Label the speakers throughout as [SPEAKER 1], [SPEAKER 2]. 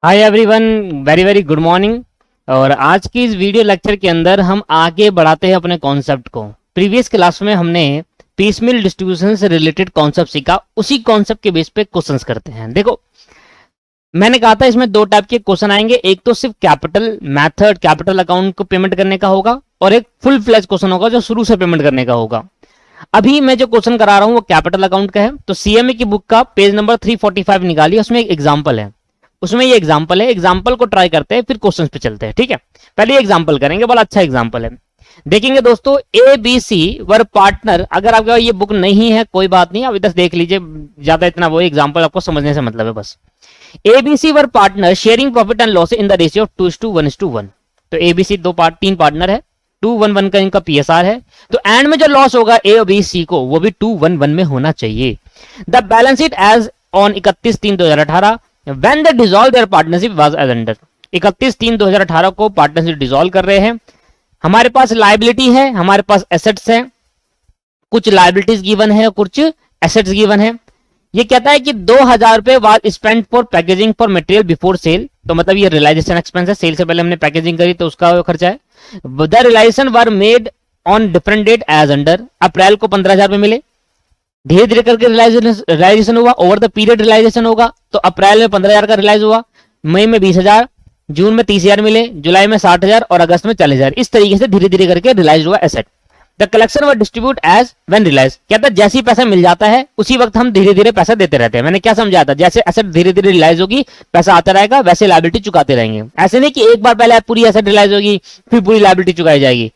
[SPEAKER 1] Hi everyone, very very good morning. और आज की इस वीडियो लेक्चर के अंदर हम आगे बढ़ाते हैं अपने कॉन्सेप्ट को। प्रीवियस क्लास में हमने पीसमिल डिस्ट्रीब्यूशन से रिलेटेड कॉन्सेप्ट सीखा, उसी कॉन्सेप्ट के बेस पे क्वेश्चंस करते हैं। देखो, मैंने कहा था इसमें दो टाइप के क्वेश्चन आएंगे, एक तो सिर्फ कैपिटल मेथड कैपिटल अकाउंट को पेमेंट करने का होगा और एक फुल फ्लैज क्वेश्चन होगा जो शुरू से पेमेंट करने का होगा। अभी मैं जो क्वेश्चन करा रहा हूं वो कैपिटल अकाउंट का है। तो सीएमए की बुक का पेज नंबर 345 निकालिए, उसमें एक एग्जांपल है। उसमें ये एग्जांपल है, एग्जांपल को ट्राई करते हैं फिर क्वेश्चंस पे चलते हैं। ठीक है, पहले एग्जांपल करेंगे, बड़ा अच्छा एग्जांपल है। देखेंगे दोस्तों, ए बी सी वर पार्टनर। अगर आपके ये बुक नहीं है कोई बात नहीं, आप इधर देख लीजिए, ज्यादा इतना वो एग्जांपल आपको समझने से मतलब है बस। A B C were partner sharing profit and loss in the ratio of 2:1:1। तो ए बी सी तीन पार्टनर है, 2:1:1 का इनका पीएसआर है। तो एंड में जो लॉस होगा ए और बी सी को, वो भी 2:1:1 में होना चाहिए। The balance sheet as on 31/3/2018 when they dissolve their partnership was as under। 31/3/2018 को पार्टनरशिप डिसॉल्व कर रहे हैं। हमारे पास लाइबिलिटी है, हमारे पास एसेट्स है, कुछ लाइबिलिटीज गिवन है, कुछ एसेट्स गिवन है। ये कहता है कि 2000 रुपए was spend for packaging for material before sale. तो मतलब ये रियलाइजेशन एक्सपेंस है, सेल से पहले हमने पैकेजिंग करी तो उसका खर्चा है। The realization were made on different date as under. अप्रैल को 15,000 रुपए मिले, धीरे धीरे करके रियलाइजेशन हुआ, ओवर द पीरियड रियलाइजेशन होगा। तो अप्रैल में 15,000 का रियलाइज हुआ, मई में 20,000, जून में 30,000 मिले, जुलाई में 60,000 और अगस्त में 40,000। इस तरीके से धीरे धीरे करके रियलाइज हुआ asset. The collection were distribute as when realize. कहता है जैसे ही पैसा मिल जाता है उसी वक्त हम धीरे धीरे पैसा देते रहते हैं। मैंने क्या समझाया था, जैसे एसेट धीरे धीरे रियलाइज होगी पैसा आता रहेगा, वैसे लायबिलिटी चुकाते रहेंगे। ऐसे नहीं कि एक बार पहले पूरी एसेट रियलाइज होगी फिर पूरी लायबिलिटी चुकाई जाएगी।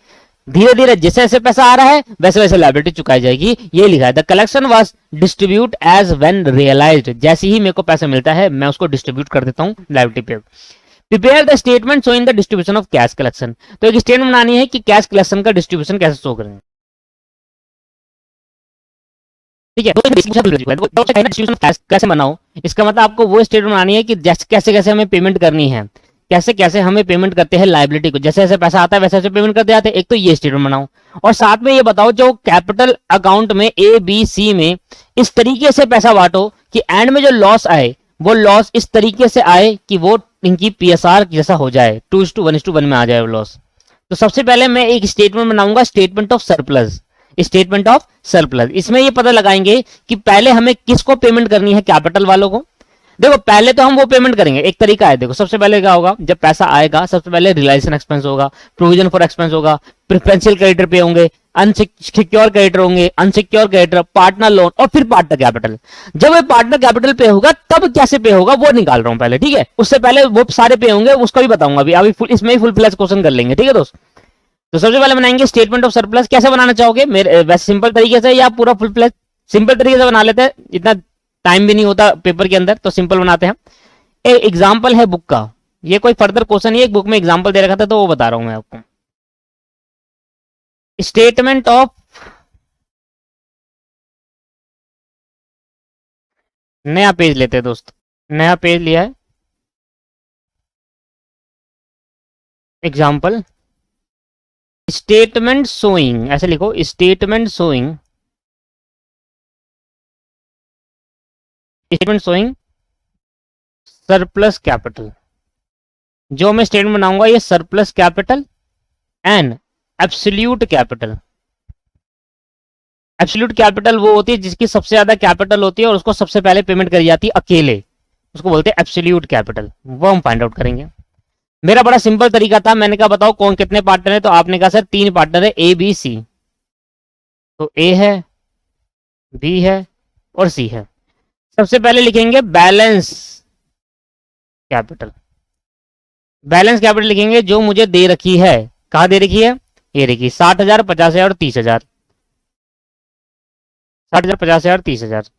[SPEAKER 1] धीरे धीरे जैसे जैसे पैसा आ रहा है वैसे वैसे लायबिलिटी चुकाई जाएगी। ये लिखा है, the collection was distribute as when realised. जैसे ही मेरे को पैसा मिलता है मैं उसको डिस्ट्रीब्यूट कर देता हूँ लायबिलिटी पे। Prepare the statement showing the distribution of cash collection. तो एक स्टेटमेंट बनानी है कि कैश कलेक्शन का डिस्ट्रीब्यूशन कैसे शो करेंगे। ठीक है, डिस्ट्रीब्यूशन कैसे बनाओ, इसका मतलब आपको वो स्टेटमेंट बनानी है कि कैसे कैसे हमें पेमेंट करनी है, कैसे कैसे हमें पेमेंट करते हैं लायबिलिटी को, जैसे जैसे पैसा आता है वैसे वैसे पेमेंट करते जाते हैं। एक तो ये स्टेटमेंट बनाओ और साथ में ये बताओ जो कैपिटल अकाउंट में ए बी सी में इस तरीके से पैसा बांटो कि एंड में जो लॉस आए वो लॉस इस तरीके से आए कि वो इनकी पीएसआर जैसा हो जाए, 2:1:1 में आ जाए वो लॉस। तो सबसे पहले मैं एक स्टेटमेंट बनाऊंगा, statement of surplus. Statement of surplus, इसमें ये पता लगाएंगे कि पहले हमें किसको पेमेंट करनी है, कैपिटल वालों को। देखो पहले तो हम वो पेमेंट करेंगे, एक तरीका है। देखो सबसे पहले क्या होगा, जब पैसा आएगा सबसे पहले रियलाइजेशन एक्सपेंस होगा, प्रोविजन फॉर एक्सपेंस होगा, प्रेफरेंशियल क्रेडिटर पे होंगे, अनसिक्योर क्रेडिटर होंगे, अनसिक्योर क्रेडिटर, पार्टनर लोन और फिर पार्टनर कैपिटल। जब वो पार्टनर कैपिटल पे होगा तब कैसे पे होगा वो निकाल रहा हूं पहले। ठीक है, उससे पहले वो सारे पे होंगे उसका भी बताऊंगा अभी। अभी इसमें ही फुल फ्लैश क्वेश्चन कर लेंगे। ठीक है दोस्त, तो सबसे पहले बनाएंगे स्टेटमेंट ऑफ सरप्लस। कैसे बनाना चाहोगे, मेरे वैसे सिंपल तरीके से या पूरा फुल फ्लैश? सिंपल तरीके से बना लेते हैं, इतना टाइम भी नहीं होता पेपर के अंदर, तो सिंपल बनाते हैं। एक एग्जाम्पल है बुक का, ये कोई फर्दर क्वेश्चन नहीं है, एक बुक में एग्जाम्पल दे रखा था तो वो बता रहा हूं मैं आपको। स्टेटमेंट ऑफ, नया पेज लेते हैं दोस्त, नया पेज लिया है। एग्जाम्पल स्टेटमेंट शोइंग, ऐसे लिखो, statement showing, statement showing surplus capital. जो मैं स्टेटमेंट बनाऊंगा ये surplus capital and absolute capital. Absolute capital वो होती है जिसकी सबसे ज्यादा कैपिटल होती है और उसको सबसे पहले पेमेंट करी जाती है अकेले, उसको बोलते हैं एब्सोल्यूट कैपिटल। वो हम फाइंड आउट करेंगे। मेरा बड़ा सिंपल तरीका था, मैंने कहा बताओ कौन कितने पार्टनर है, तो आपने कहा सर 3 पार्टनर है, ए बी सी। तो ए है, बी है और सी है। सबसे पहले लिखेंगे बैलेंस कैपिटल। बैलेंस कैपिटल लिखेंगे जो मुझे दे रखी है, कहा दे रखी है, ये देखिए 60,000, 50,000 और 30,000। 60,000, 50,000, 30,000।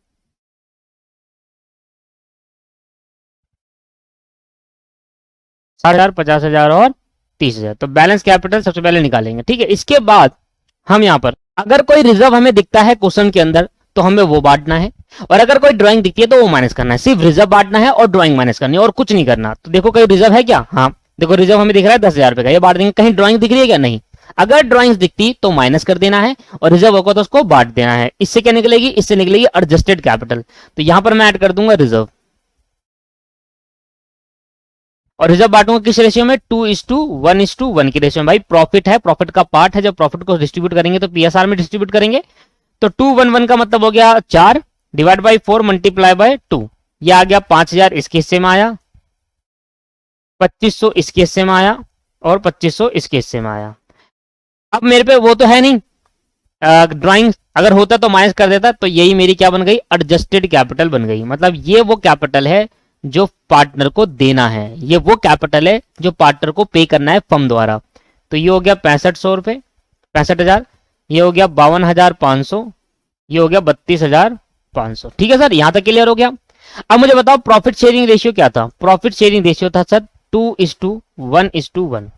[SPEAKER 1] 60,000, 50,000 और 30,000। तो बैलेंस कैपिटल सबसे पहले निकालेंगे। ठीक है, इसके बाद हम यहाँ पर अगर कोई रिजर्व हमें दिखता है क्वेश्चन के अंदर तो हमें वो बांटना है, और अगर कोई ड्राइंग दिखती है तो वो माइनस करना है। सिर्फ रिजर्व बांटना है और ड्राइंग माइनस करनी है और कुछ नहीं करना। तो देखो कोई रिजर्व है क्या, हाँ देखो रिजर्व हमें दिख रहा है 10,000 रुपए का, ये बांट देंगे। कहीं ड्राइंग दिख रही है क्या, नहीं। अगर ड्राइंग्स दिखती तो माइनस कर देना है और रिजर्व होगा तो उसको बांट देना है। इससे क्या निकलेगी, इससे निकलेगी एडजस्टेड कैपिटल। तो यहां पर मैं ऐड कर दूंगा रिजर्व। और रिजर्व बांटूंगा किस रेशियो में, 2:1:1 की रेशियो में। भाई प्रॉफिट है, प्रॉफिट का पार्ट है, जब प्रॉफिट को डिस्ट्रीब्यूट करेंगे तो पीएसआर में डिस्ट्रीब्यूट करेंगे। तो 2:1:1 का मतलब हो गया 4 डिवाइड बाई 4 मल्टीप्लाई बाय 2, ये आ गया 5000 इसके हिस्से में आया, 2500 इसके हिस्से में आया और 2500 इसके हिस्से में आया। अब मेरे पे वो तो है नहीं ड्राइंग, अगर होता तो माइनस कर देता, तो यही मेरी क्या बन गई, एडजस्टेड कैपिटल बन गई। मतलब ये वो कैपिटल है जो पार्टनर को देना है, ये वो कैपिटल है जो पार्टनर को पे करना है फर्म द्वारा। तो ये हो गया 6500 रुपए, 65,000, ये हो गया 52,500, ये हो गया 32,500। ठीक है सर, यहां तक क्लियर हो गया। अब मुझे बताओ प्रॉफिट शेयरिंग रेशियो क्या था। प्रॉफिट शेयरिंग रेशियो था सर 2:1:1।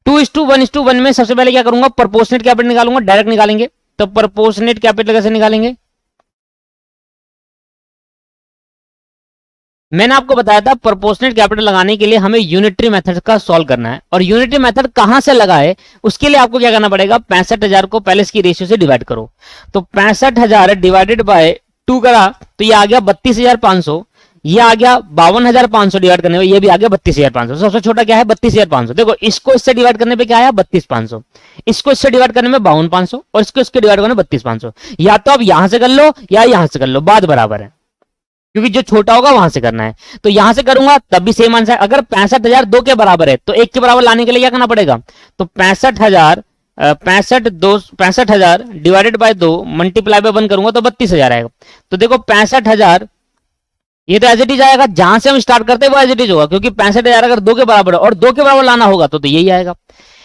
[SPEAKER 1] 2:1:1 में सबसे पहले क्या करूंगा, प्रोपोर्शनेट कैपिटल निकालूंगा, डायरेक्ट निकालेंगे। तो प्रोपोर्शनेट कैपिटल कैसे निकालेंगे, मैंने आपको बताया था प्रोपोर्शनेट कैपिटल लगाने के लिए हमें यूनिटरी मेथड का सॉल्व करना है। और यूनिटरी मेथड कहां से लगाए, उसके लिए आपको क्या करना पड़ेगा, 65,000 को पहले इसकी रेशियो से डिवाइड करो। तो 65,000 डिवाइडेड बाय 2 करा तो ये आ गया 32,500, ये आ गया 52,500 डिवाइड करने में, ये भी आ गया 32,500। सबसे छोटा क्या है 32,500। देखो इसको इससे डिवाइड करने पे क्या आया 32,500, इसको इससे डिवाइड करने में 52,500 और इसको इसके डिवाइड करने में 32,500। या तो आप यहां से कर लो या यहां से कर लो, बात बराबर है, क्योंकि जो छोटा होगा वहां से करना है। तो यहां से करूंगा तब भी सेम आंसर। अगर 65,000 2 के बराबर है तो 1 के बराबर लाने के लिए क्या करना पड़ेगा, तो 65,000 डिवाइडेड बाय 2 मल्टीप्लाई बाय 1 करूंगा तो 32,000 आएगा। तो देखो 65,000 ये तो एज इट इज आएगा, जहां से हम स्टार्ट करते हैं वो एज इट इज होगा, क्योंकि 65,000 अगर 2 के बराबर है और 2 के बराबर लाना होगा तो यही आएगा,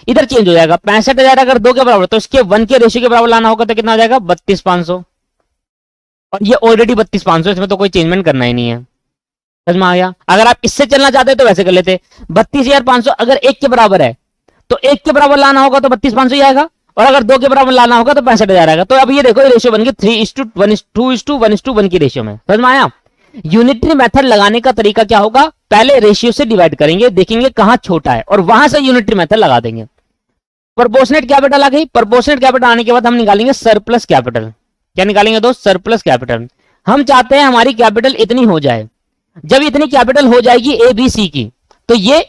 [SPEAKER 1] इधर चेंज हो जाएगा। 65,000 अगर 2 के बराबर तो इसके 1 के रेशियो के बराबर लाना होगा तो कितना हो जाएगा 32,500, और ये ऑलरेडी 32,500, इसमें तो कोई चेंजमेंट करना ही नहीं है। समझ में आ गया। अगर आप इससे चलना चाहते तो वैसे कर लेते, 32,500 अगर 1 के बराबर है तो 1 के बराबर लाना होगा तो 32,500 ही आएगा, और अगर 2 के बराबर लाना होगा तो 65,000 आएगा। तो अब ये देखो रेशियो बन गई 3:1:2:1:1 की रेशियो में। समझ में आया। यूनिटरी मेथड लगाने का तरीका क्या होगा, पहले रेशियो से डिवाइड करेंगे, देखेंगे कहां छोटा है और वहां से यूनिटरी मेथड लगा देंगे। प्रोपोर्शनेट कैपिटल आ गई, प्रोपोर्शनेट कैपिटल आने के बाद हम निकालेंगे सरप्लस कैपिटल। क्या निकालेंगे दोस्त, सरप्लस कैपिटल। हम चाहते हैं हमारी कैपिटल इतनी हो जाए, जब इतनी कैपिटल हो जाएगी ए बी सी की तो ये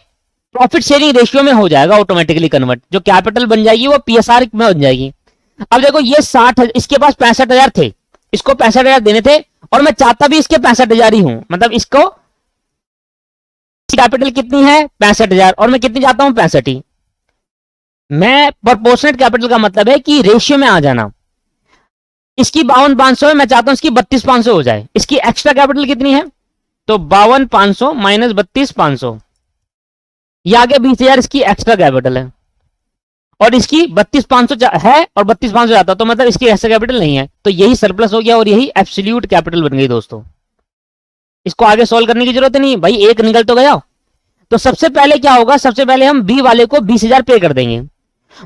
[SPEAKER 1] प्रॉफिट शेयरिंग रेशियो में हो जाएगा ऑटोमेटिकली कन्वर्ट, जो कैपिटल बन जाएगी वो पीएसआर में बन जाएगी। अब देखो ये 60, इसके पास 65,000 थे, इसको 65,000 देने थे और मैं चाहता भी इसके 65,000 ही हूं, मतलब इसको कैपिटल कितनी है 65,000 और मैं कितनी चाहता हूं 65 ही। मैं प्रोपोर्शनेट कैपिटल का मतलब है कि रेशियो में आ जाना। इसकी 52,500 है, मैं चाहता हूं इसकी 32,500 हो जाए। इसकी एक्स्ट्रा कैपिटल कितनी है, तो 52,500 माइनस 32,500, ये आगे 20,000 इसकी एक्स्ट्रा कैपिटल है, और इसकी 32,500 है और 32,500 जाता तो मतलब इसकी एक्स्ट्रा कैपिटल नहीं है, तो यही सरप्लस हो गया और यही एब्सोल्यूट कैपिटल बन गई दोस्तों। इसको आगे सॉल्व करने की जरूरत नहीं, भाई एक निकल तो गया। तो सबसे पहले क्या होगा, सबसे पहले हम बी वाले को 20,000 पे कर देंगे,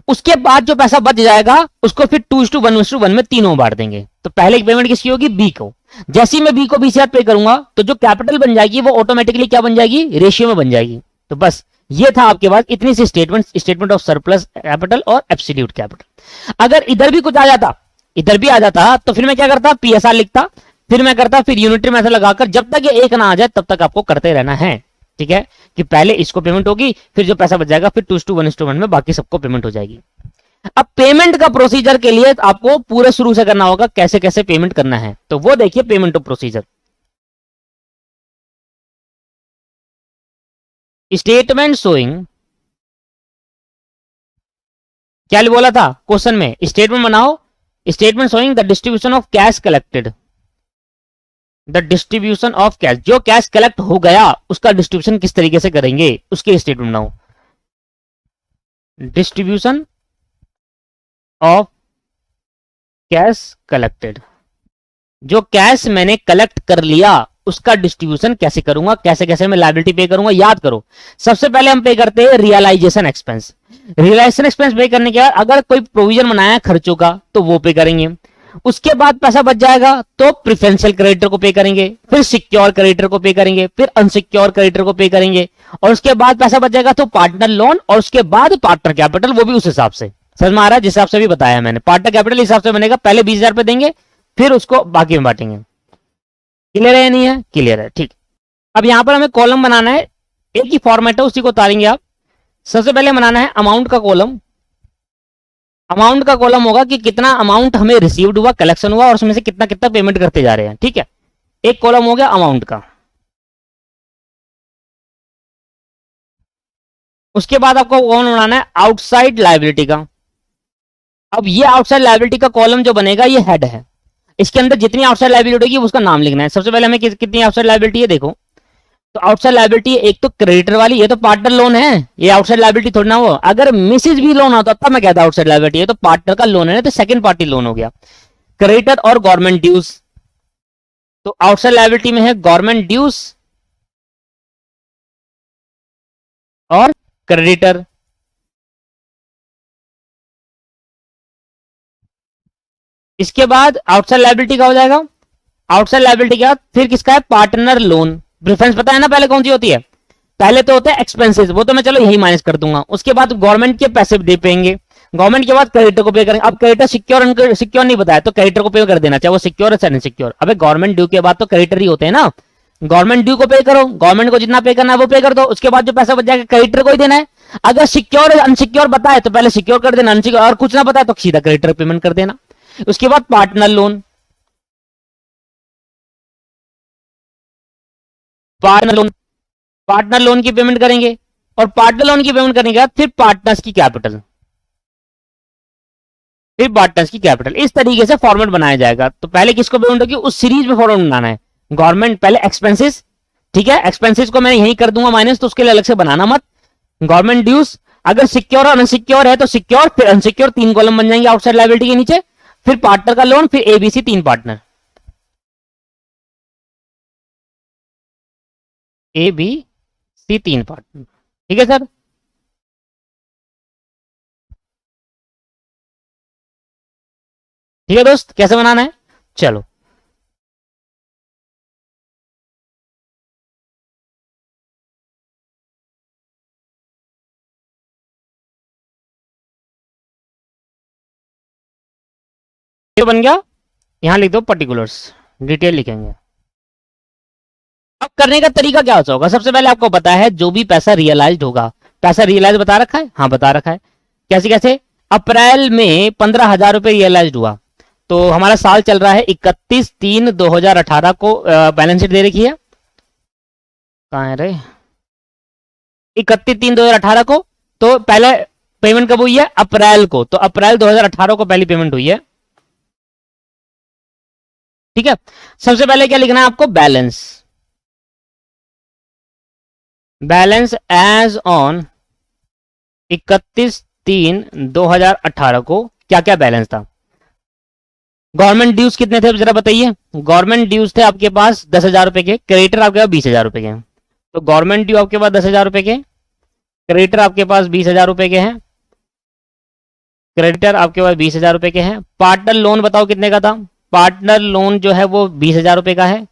[SPEAKER 1] उसके बाद जो पैसा बच जाएगा उसको फिर 2:1:1 में तीनों बांट देंगे। तो पहले की पेमेंट किसकी होगी, बी को। जैसे ही मैं बी को 20,000 पे करूंगा तो जो कैपिटल बन जाएगी वो ऑटोमेटिकली क्या बन जाएगी, रेशियो में बन जाएगी। तो बस ये था आपके पास इतनी सी स्टेटमेंट ऑफ सरप्लस कैपिटल और एब्सोल्यूट कैपिटल। अगर इधर भी कुछ आ जाता, इधर भी आ जाता तो फिर मैं क्या करता, पीएसआर लिखता, फिर मैं करता, फिर यूनिटरी मेथड लगाकर जब तक ये एक ना आ जाए तब तक आपको करते रहना है। ठीक है, कि पहले इसको पेमेंट होगी, फिर जो पैसा बच जाएगा फिर 2:1:1 में बाकी सबको पेमेंट हो जाएगी। अब पेमेंट का प्रोसीजर के लिए आपको पूरे शुरू से करना होगा, कैसे कैसे पेमेंट करना है, तो वो देखिए payment of procedure. Statement showing, क्या बोला था क्वेश्चन में, स्टेटमेंट बनाओ, statement showing the distribution of cash collected, the distribution of cash, जो कैश कलेक्ट हो गया उसका डिस्ट्रीब्यूशन किस तरीके से करेंगे उसके स्टेटमेंट बनाओ। डिस्ट्रीब्यूशन ऑफ कैश कलेक्टेड, जो कैश मैंने कलेक्ट कर लिया उसका डिस्ट्रीब्यूशन कैसे करूंगा, कैसे कैसे मैं लायबिलिटी पे करूंगा। याद करो, सबसे पहले हम पे करते हैं रियलाइजेशन एक्सपेंस। रियलाइजेशन एक्सपेंस पे करने के बाद अगर कोई प्रोविजन बनाया खर्चों का तो वो पे करेंगे, उसके बाद पैसा बच जाएगा तो प्रिफरेंशियल क्रेडिटर को पे करेंगे, फिर सिक्योर क्रेडिटर को पे करेंगे, फिर अनसिक्योर क्रेडिटर को पे करेंगे, और उसके बाद पैसा बच जाएगा तो पार्टनर लोन, और उसके बाद पार्टनर कैपिटल, वो भी उस हिसाब से। समझ में आ रहा है, जिस हिसाब से भी बताया मैंने, पार्टनर कैपिटल हिसाब से बनेगा, पहले 20,000 पे देंगे फिर उसको बाकी में बांटेंगे। क्लियर है या नहीं है, क्लियर है, ठीक। अब यहां पर हमें कॉलम बनाना है एक ही फॉर्मेट है, उसी को उतारेंगे आप। सबसे पहले बनाना है अमाउंट का कॉलम। अमाउंट का कॉलम होगा कि कितना अमाउंट हमें रिसीव्ड हुआ, कलेक्शन हुआ, और उसमें से कितना कितना पेमेंट करते जा रहे हैं। ठीक है, एक कॉलम हो गया अमाउंट का। उसके बाद आपको कौन बनाना है, आउटसाइड लायबिलिटी का। अब ये आउटसाइड लायबिलिटी का कॉलम जो बनेगा ये हेड है, इसके अंदर जितनी आउटसाइड लायबिलिटी होगी उसका नाम लिखना है। सबसे पहले हमें कितनी आउटसाइड लायबिलिटी है देखो, तो आउटसाइड लायबिलिटी एक तो क्रेडिटर वाली, ये तो पार्टनर लोन है, ये आउटसाइड लायबिलिटी थोड़ी ना हो। अगर मिसेज भी लोन होता तब मैं कहता आउटसाइड लायबिलिटी, ये तो पार्टनर का लोन है ना, तो सेकंड पार्टी लोन हो गया। क्रेडिटर और गवर्नमेंट ड्यूज, तो आउटसाइड लायबिलिटी में है गवर्नमेंट ड्यूज और क्रेडिटर। इसके बाद आउटसाइड लायबिलिटी का हो जाएगा। आउटसाइड लायबिलिटी के बाद फिर किसका है, पार्टनर लोन। प्रेफरेंस पता है ना पहले कौन सी होती है, पहले तो होता है एक्सपेंसेस, वो तो मैं चलो यही माइनस कर दूंगा। उसके बाद गवर्नमेंट के पैसे दे पेंगे, गवर्नमेंट के बाद क्रेडिटर को पे करेंगे। अब क्रेडिटर सिक्योर सिक्योर नहीं बताया तो क्रेडिटर को पे कर देना, चाहे वो सिक्योर है चाहे अनसिक्योर। अबे गवर्नमेंट ड्यू के बाद तो क्रेडिटर ही होते हैं ना, गवर्नमेंट ड्यू को पे करो, गवर्नमेंट को जितना पे करना है वो पे कर दो। उसके बाद जो पैसा बच जाएगा क्रेडिटर को ही देना है। अगर सिक्योर अनसिक्योर बताए तो पहले सिक्योर कर देना, अनसिक्योर और कुछ ना बताए तो सीधा क्रेडिटर पेमेंट कर देना। उसके बाद partner loan, partner loan, partner loan की पेमेंट करेंगे, और पार्टनर लोन की पेमेंट करने के बाद फिर पार्टनर्स की कैपिटल, फिर पार्टनर्स की कैपिटल। इस तरीके से फॉर्मेट बनाया जाएगा। तो पहले किसको पेमेंट होगी, उस सीरीज में फॉर्मेट बनाना है। गवर्नमेंट पहले एक्सपेंसेस, ठीक है, एक्सपेंसेस को मैं यही कर दूंगा माइनस, तो उसके लिए अलग से बनाना मत। गवर्नमेंट ड्यूज, अगर सिक्योर और अनसिक्योर है तो सिक्योर फिर अनसिक्योर, तीन कॉलम बन जाएंगे आउटसाइड लायबिलिटी के नीचे। फिर पार्टनर का लोन, फिर एबीसी, तीन पार्टनर, ए बी सी तीन पार्टनर। ठीक है सर, ठीक है दोस्त, कैसे बनाना है चलो। ये बन गया, यहां लिख दो पर्टिकुलर्स, डिटेल लिखेंगे। अब करने का तरीका क्या होगा, सबसे पहले आपको पता है जो भी पैसा रियलाइज्ड होगा, पैसा रियलाइज बता रखा है, हाँ बता रखा है। कैसे कैसे, अप्रैल में 15,000 रुपए रियलाइज हुआ, तो हमारा साल चल रहा है 31/3/2018 को, बैलेंस शीट दे रखी है, कहाँ है रे, 31/3/2018 को। तो पहले पेमेंट कब हुई है, अप्रैल को, तो अप्रैल 2018 को पहली पेमेंट हुई है। ठीक है, सबसे पहले क्या लिखना है आपको, बैलेंस, बैलेंस एज ऑन 31/3/2018 को क्या क्या बैलेंस था। गवर्नमेंट ड्यूज कितने थे जरा बताइए, गवर्नमेंट ड्यूज थे आपके पास 10,000 रुपए के, क्रेडिटर आपके पास 20,000 रुपए के। तो गवर्नमेंट ड्यू आपके पास 10,000 रुपए के, क्रेडिटर आपके पास 20,000 रुपए के हैं, क्रेडिटर आपके पास 20,000 रुपए के हैं। पार्टनर लोन बताओ कितने का था, पार्टनर लोन जो है वो 20,000 रुपए का है,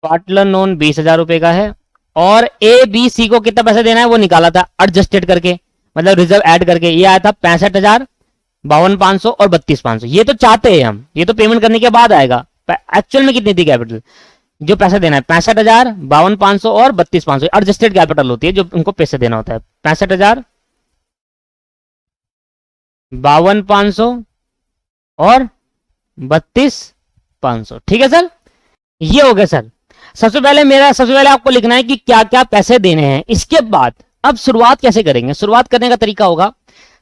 [SPEAKER 1] पार्टनर लोन 20,000 रुपए का है। और ए बी सी को कितना पैसा देना है वो निकाला था एडजस्टेड करके, मतलब रिजर्व ऐड करके, ये आया था 65,000, 52,500 और 32,500। ये तो चाहते हैं हम, ये तो पेमेंट करने के बाद आएगा। एक्चुअल में कितनी थी कैपिटल, जो पैसा देना है 65,000, 52,500 और 32,500, एडजस्टेड कैपिटल होती है जो उनको पैसे देना होता है। 65,000, 52,500 और 32,500। ठीक है सर, ये हो गया सर। सबसे पहले आपको लिखना है कि क्या क्या पैसे देने हैं। इसके बाद अब शुरुआत कैसे करेंगे, शुरुआत करने का तरीका होगा,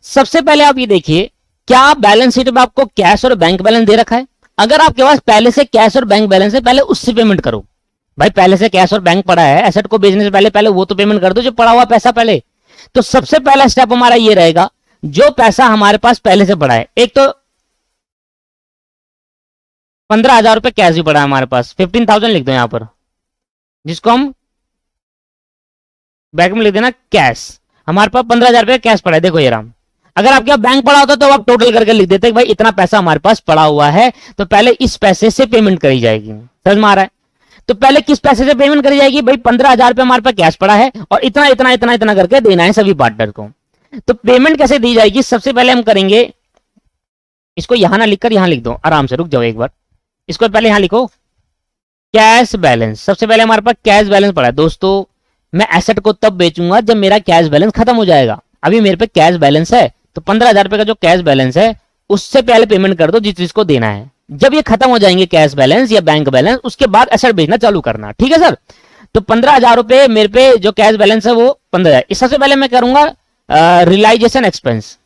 [SPEAKER 1] सबसे पहले आप ये देखिए क्या बैलेंस शीट में आपको कैश और बैंक बैलेंस दे रखा है। अगर आपके पास पहले से कैश और बैंक बैलेंस है पहले उससे पेमेंट करो। भाई पहले से कैश और बैंक पड़ा है, एसेट को बेचने से पहले पहले वो तो पेमेंट कर दो जो पड़ा हुआ पैसा पहले। तो सबसे पहला स्टेप हमारा ये रहेगा, जो पैसा हमारे पास पहले से पड़ा है, एक तो 15,000 रुपए कैश भी पड़ा है हमारे पास, 15,000 लिख दो यहां पर, जिसको हम बैक में लिख देना कैश। हमारे पास 15,000 रुपए कैश पड़ा है, देखो ये राम। अगर आपके पास बैंक पड़ा होता तो आप टोटल करके लिख देते भाई इतना पैसा हमारे पास पड़ा हुआ है, तो पहले इस पैसे से पेमेंट करी जाएगी। समझ में आ रहा है, तो पहले किस पैसे से पेमेंट करी जाएगी, भाई 15,000 रुपए हमारे पास कैश पड़ा है और इतना इतना इतना इतना करके देना है सभी पार्टनर को। तो पेमेंट कैसे दी जाएगी, सबसे पहले हम करेंगे, इसको यहां ना लिखकर यहां लिख दो, आराम से रुक जाओ एक बार, इसको पहले यहां लिखो कैश बैलेंस। सबसे पहले हमारे पास कैश बैलेंस पड़ा है दोस्तों, मैं एसेट को तब बेचूंगा जब मेरा कैश बैलेंस खत्म हो जाएगा। अभी मेरे पे कैश बैलेंस है, तो 15,000 रुपए का जो कैश बैलेंस है उससे पहले पेमेंट कर दो जिस चीज को देना है। जब ये खत्म हो जाएंगे कैश बैलेंस या बैंक बैलेंस, उसके बाद एसेट बेचना चालू करना। ठीक है सर। तो 15,000 रुपए मेरे पे जो कैश बैलेंस है वो 15,000। इस सबसे पहले मैं करूंगा रियलाइजेशन एक्सपेंस।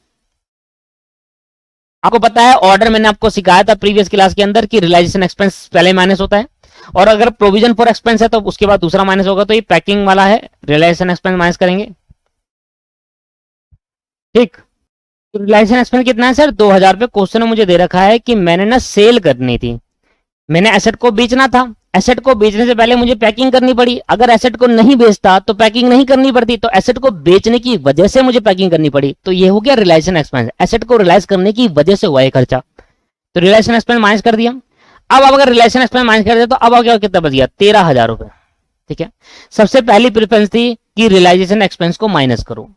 [SPEAKER 1] आपको पता है ऑर्डर मैंने आपको सिखाया था प्रीवियस क्लास के अंदर कि रियलाइजेशन एक्सपेंस पहले माइनस होता है, और अगर प्रोविजन फॉर एक्सपेंस है तो उसके बाद दूसरा माइनस होगा। तो ये पैकिंग वाला है, रियलाइजेशन एक्सपेंस माइनस करेंगे। ठीक। रियलाइजेशन एक्सपेंस कितना है सर? 2,000 रुपए। क्वेश्चन में मुझे दे रखा है कि मैंने ना सेल करनी थी, मैंने एसेट को बेचना था। एसेट को बेचने से पहले मुझे पैकिंग करनी पड़ी। अगर एसेट को नहीं बेचता तो पैकिंग नहीं करनी पड़ती, तो एसेट को बेचने की वजह से मुझे पैकिंग करनी पड़ी। तो ये हो गया रियलाइजेशन एक्सपेंस, एसेट को रियलाइज करने की वजह से हुआ ये खर्चा। तो रियलाइजेशन एक्सपेंस माइनस कर दिया। अब अगर रियलाइजेशन एक्सपेंस माइनस कर दिया तो अब क्या कितना बच गया? 13,000 रुपए। ठीक है। सबसे पहली प्रेफरेंस थी कि रियलाइजेशन एक्सपेंस को माइनस करो।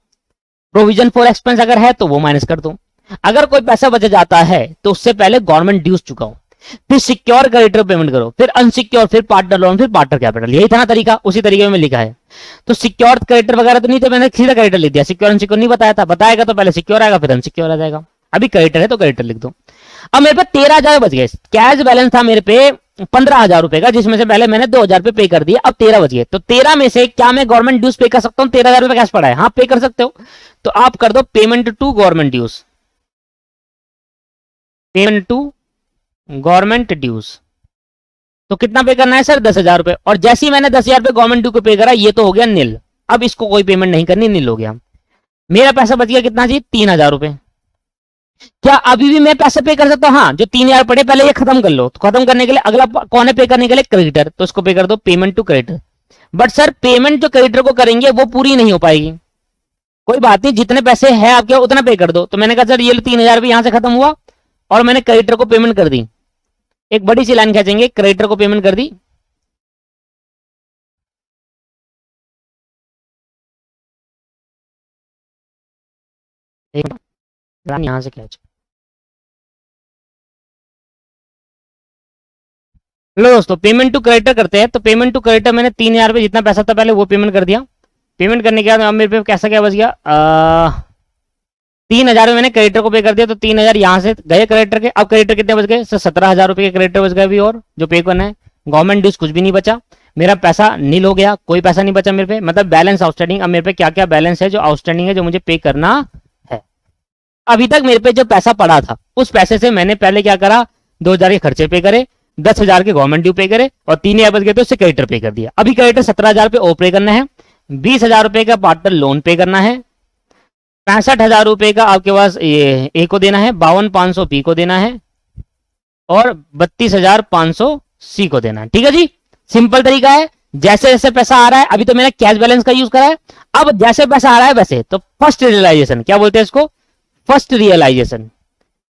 [SPEAKER 1] प्रोविजन फॉर एक्सपेंस अगर है तो वो माइनस कर दो। अगर कोई पैसा बच जाता है तो उससे पहले गवर्नमेंट ड्यूज चुकाओ, फिर सिक्योर क्रेडिटर पेमेंट करो, फिर अनसिक्योर, फिर पार्टनर लोन, फिर पार्टनर कैपिटल। यही था ना तरीका, उसी तरीके में लिखा है। तो सिक्योर क्रेडिटर वगैरह तो नहीं थे, मैंने सीधा क्रेडिटर लिख दिया। सिक्योर अनसिक्योर नहीं बताया था, बताएगा तो पहले सिक्योर आएगा फिर अनसिक्योर आ जाएगा। अभी क्रेडिटर है तो क्रेडिटर लिख दो। अब मेरे पे 13,000 बच गए। कैश बैलेंस था मेरे पे 15,000 रुपए का, जिसमें से पहले मैंने 2,000 रुपए पे कर दिए। अब 13 बच गए। तो 13 में से क्या मैं गवर्नमेंट ड्यूज पे कर सकता हूँ? 13,000 रुपए कैश पड़ा है, हाँ पे कर सकते हो। तो आप कर दो payment to government dues, payment to government dues. तो कितना पे करना है सर? 10,000 रुपए। और जैसे ही मैंने 10,000 रुपए गवर्नमेंट ड्यू को पे करा, ये तो हो गया नील। अब इसको कोई पेमेंट नहीं करनी, नील हो गया। मेरा पैसा बच गया कितना जी? 3,000 रुपए। क्या अभी भी मैं पैसे पे कर सकता हूँ? हाँ, जो 3,000 पड़े पहले ये खत्म कर लो। तो खत्म करने के लिए अगला कौन है पे करने के लिए? क्रेडिटर। तो इसको पे कर दो payment to creditor. But sir payment जो क्रेडिटर को करेंगे वो पूरी नहीं हो पाएगी। कोई बात नहीं, जितने पैसे है आपके उतना पे कर दो। तो मैंने कहा सर ये 3,000 रुपए यहां से खत्म हुआ और मैंने क्रेडिटर को पेमेंट कर दी। एक बड़ी सी लाइन खींचेंगे, क्रेडिटर को पेमेंट कर दी। एक लाइन यहां से खींच लो दोस्तों, पेमेंट टू क्रेडिटर करते हैं। तो पेमेंट टू क्रेडिटर मैंने 3,000 रुपए जितना पैसा था पहले वो पेमेंट कर दिया। पेमेंट करने के बाद अब मेरे पे कैसा क्या बच गया? 3,000 रुपए मैंने क्रेडिटर को पे कर दिया। तो 3,000 यहां से गए क्रेडिटर के। अब क्रेडिटर कितने बच गए सर? 17,000 रुपए के क्रेडिटर बच गए अभी, और जो पे करना है। गवर्नमेंट ड्यूज कुछ भी नहीं बचा, मेरा पैसा नील हो गया, कोई पैसा नहीं बचा मेरे पे, मतलब बैलेंस आउटस्टैंडिंग। अब मेरे पे क्या क्या बैलेंस है जो आउटस्टैंडिंग है, जो मुझे पे करना है। अभी तक मेरे पे जो पैसा पड़ा था उस पैसे से मैंने पहले क्या करा? 2,000 के खर्चे पे करे, 10,000 के गवर्नमेंट ड्यू पे करे, और 3,000 बच गए तो उससे क्रेडिटर पे कर दिया। अभी क्रेडिटर 17,000 रुपए ओ पे करना है, 20,000 रुपए का पार्टनर लोन पे करना है, 65,000 रुपए का आपके पास ए को देना है, 52,500 पी को देना है, और 32,500 सी को देना है। ठीक है जी, सिंपल तरीका है। जैसे जैसे पैसा आ रहा है, अभी तो मैंने कैश बैलेंस का यूज करा है, अब जैसे पैसा आ रहा है वैसे। तो फर्स्ट रियलाइजेशन क्या बोलते हैं इसको? First realisation.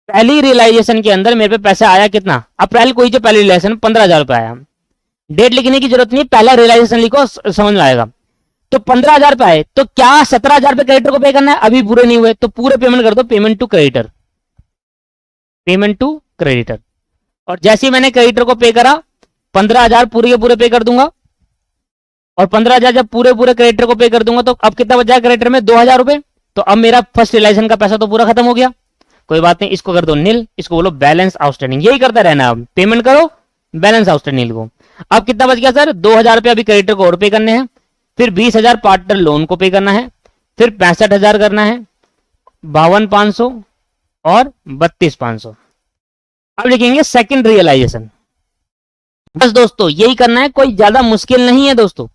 [SPEAKER 1] पहली रियलाइजेशन के अंदर मेरे पे पैसा आया कितना? अप्रैल को ही जो पहली रियलाइजेशन 15,000 रुपए आया। डेट लिखने की जरूरत नहीं, पहला रियलाइजेशन लिखो, समझ में आएगा। तो 15,000 रुपए आए, तो क्या 17,000 रुपए क्रेडिटर को पे करना है? अभी पूरे नहीं हुए, तो पूरे पेमेंट कर दो payment to creditor, payment to creditor. और जैसे ही मैंने क्रेडिटर को पे करा, 15,000 पूरे के पूरे पे कर दूंगा। और 15,000 जब पूरे पूरे क्रेडिटर को पे कर दूंगा तो अब कितना बचा क्रेडिटर में? 2,000 रुपए। तो अब मेरा फर्स्ट रियलाइजेशन का पैसा तो पूरा खत्म हो गया। कोई बात नहीं, इसको कर दो नील, इसको बोलो बैलेंस आउटस्टैंडिंग। यही करता रहना, अब पेमेंट करो, बैलेंस आउटस्टैंडिंग को। अब कितना बच गया सर? 2,000 रुपए अभी क्रेडिटर को और पे करने हैं, फिर 20,000 पार्टनर लोन को पे करना है, फिर 65,000 करना है, 52,500 और 32,500। अब लिखेंगे सेकंड रियलाइजेशन। बस दोस्तों यही करना है, कोई ज्यादा मुश्किल नहीं है दोस्तों।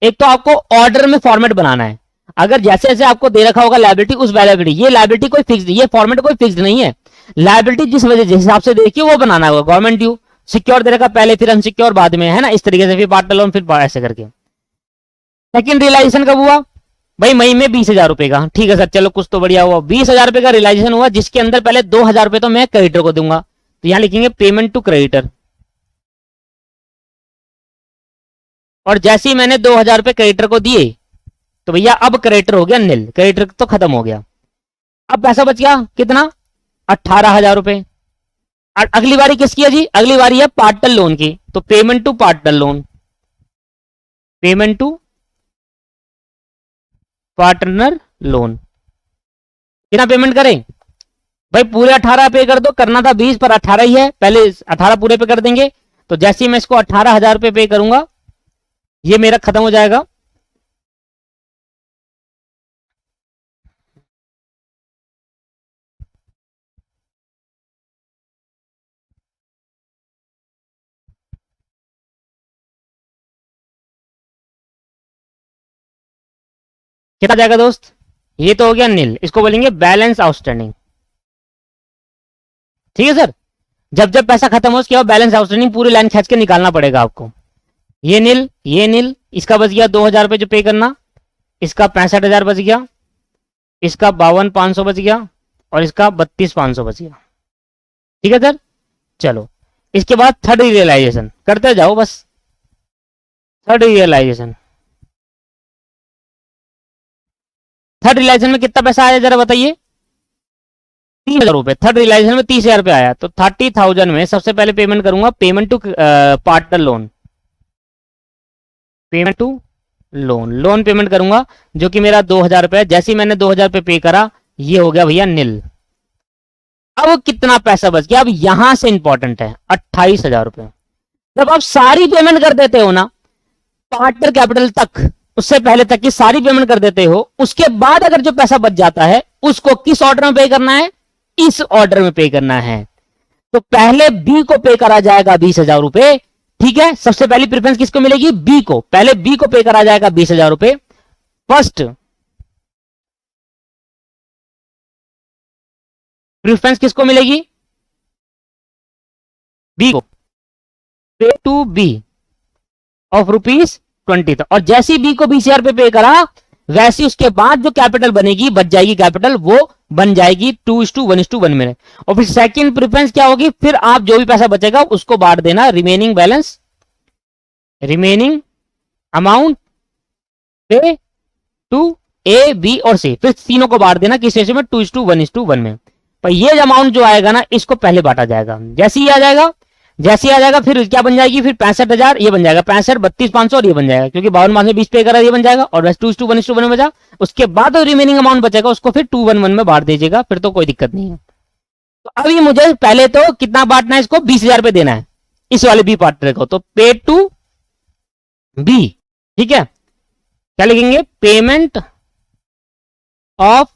[SPEAKER 1] एक तो आपको ऑर्डर में फॉर्मेट बनाना है। अगर जैसे जैसे आपको दे रखा होगा लायबिलिटी, उस लायबिलिटी, ये लायबिलिटी कोई फिक्स्ड, ये फॉर्मेट कोई फिक्स्ड नहीं है। लायबिलिटी जिस वजह जिस हिसाब से देखिए वो बनाना होगा। गवर्नमेंट ड्यू सिक्योर दे रखा पहले, फिर अनसिक्योर बाद में, है ना, इस तरीके से, फिर पार्टनर लोन, फिर ऐसे करके। सेकंड रियलाइजेशन कब हुआ भाई? मई में 20,000 रुपए का। ठीक है सर, चलो कुछ तो बढ़िया हुआ। 20,000 रुपए का रियलाइजेशन हुआ, जिसके अंदर पहले 2,000 रुपए तो मैं क्रेडिटर को दूंगा। तो यहां लिखेंगे पेमेंट टू क्रेडिटर। और जैसे ही मैंने 2,000 रुपए क्रेडिटर को दिए तो भैया अब क्रेडिटर हो गया नील, क्रेडिटर तो खत्म हो गया। अब पैसा बच गया कितना? 18,000 रुपए। अगली बारी किसकी है जी? अगली बारी है पार्टनर लोन की। तो payment to partner loan, payment to partner loan. कितना पेमेंट करें भाई? पूरे 18 पे कर दो, करना था 20 पर 18 ही है, पहले 18 पूरे पे कर देंगे। तो जैसे ही मैं इसको 18,000 रुपये पे करूंगा ये मेरा खत्म हो जाएगा। कितना जाएगा दोस्त? ये तो हो गया नील, इसको बोलेंगे बैलेंस आउटस्टैंडिंग। ठीक है सर, जब जब पैसा खत्म हो उसके बाद बैलेंस आउटस्टैंडिंग पूरी लाइन खींच के निकालना पड़ेगा आपको। ये नील, ये नील, इसका बच गया 2,000 रुपये जो पे करना, इसका 65,000 बच गया, इसका 52,500 बच गया, और इसका 32,500 बच गया। ठीक है सर, चलो इसके बाद थर्ड रियलाइजेशन करते जाओ बस। थर्ड रियलाइजेशन, थर्ड रियलाइजेशन में कितना पैसा आया जरा बताइए? 30,000 रुपए। थर्ड रियलाइजेशन में 30,000 रुपये आया, तो 30,000 में सबसे पहले पेमेंट करूंगा payment to partner loan. Payment to loan, loan payment करूंगा जो कि मेरा 2,000 रुपये। जैसे ही मैंने 2,000 रुपये पे करा ये हो गया भैया नील। अब कितना पैसा बच गया? अब यहां से इंपॉर्टेंट है 28,000 रुपये। जब आप सारी पेमेंट कर देते हो ना पार्टनर कैपिटल तक, उससे पहले तक की सारी पेमेंट कर देते हो, उसके बाद अगर जो पैसा बच जाता है उसको किस ऑर्डर में पे करना है? इस ऑर्डर में पे करना है। तो पहले बी को पे करा जाएगा 20,000 रुपए। ठीक है, सबसे पहली प्रेफरेंस किसको मिलेगी? बी को। पहले बी को पे करा जाएगा 20,000 रुपए। फर्स्ट प्रेफरेंस किसको मिलेगी? बी को। पे टू बी ऑफ ₹20। और जैसे ही बी को 20,000 रुपए पे करा वैसे उसके बाद जो कैपिटल बनेगी बच जाएगी कैपिटल, वो बन जाएगी 2:1:1 में। और फिर सेकंड प्रेफरेंस क्या होगी? फिर आप जो भी पैसा बचेगा उसको बांट देना, रिमेनिंग बैलेंस, रिमेनिंग अमाउंट पे टू ए बी और सी, फिर तीनों को बांट देना किस रेशियो में? 2:1:1 में। पर ये अमाउंट जो आएगा ना इसको पहले बांटा जाएगा। जैसे ही आ जाएगा, जैसे ही आ जाएगा फिर क्या बन जाएगी? फिर 65,000 ये बन जाएगा, 65, 32,500 और ये बन जाएगा, क्योंकि 52,500 20 पे करा ये बन जाएगा, और बस 2:1:1 में बचा। उसके बाद रिमेनिंग अमाउंट बचेगा उसको फिर 2:1:1 में बांट दीजिएगा, फिर तो कोई दिक्कत नहीं है। तो अभी मुझे पहले तो कितना बांटना है? इसको 20,000 रुपये देना है इस वाले बी पार्टनर को, तो पे टू बी। ठीक है, क्या लिखेंगे? Payment of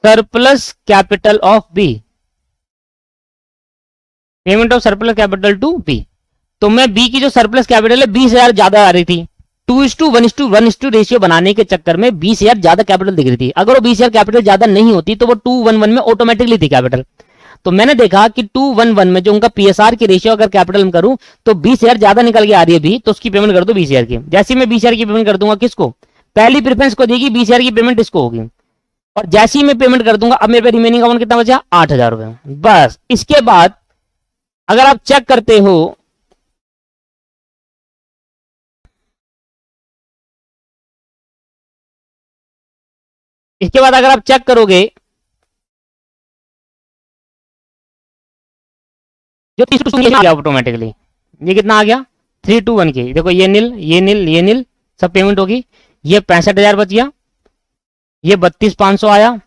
[SPEAKER 1] surplus capital of B, payment of surplus capital to B. तो मैं बी की जो सरप्लस कैपिटल है 20,000 ज्यादा आ रही थी, 2:1:1 रेशियो बनाने के चक्कर में 20,000 ज्यादा कैपिटल दिख रही थी। अगर वो 20,000 कैपिटल ज्यादा नहीं होती तो वो 2:1:1 में ऑटोमेटिकली थी कैपिटल। तो मैंने देखा कि 2:1:1 में जो उनका पीएसआर की रेशियो अगर कैपिटल में करूं तो 20,000 ज्यादा निकल के आ रही है भी, तो उसकी पेमेंट कर दो 20,000 की। जैसे मैं 20,000 की पेमेंट कर दूंगा किसको? पहली प्रेफरेंस को देगी, 20,000 की पेमेंट इसको होगी। और जैसे ही मैं पेमेंट कर दूंगा, अब मेरे पे रिमेनिंग अमाउंट कितना बचा? 8,000 रुपए। बस इसके बाद अगर आप चेक करते हो इसके बाद अगर आप चेक करोगे जो 30 आ गया ऑटोमेटिकली, ये कितना आ गया? 3:1 की। देखो ये नील, ये नील, ये नील, सब पेमेंट होगी। ये 65,000 बच गया, ये 32,500 आया,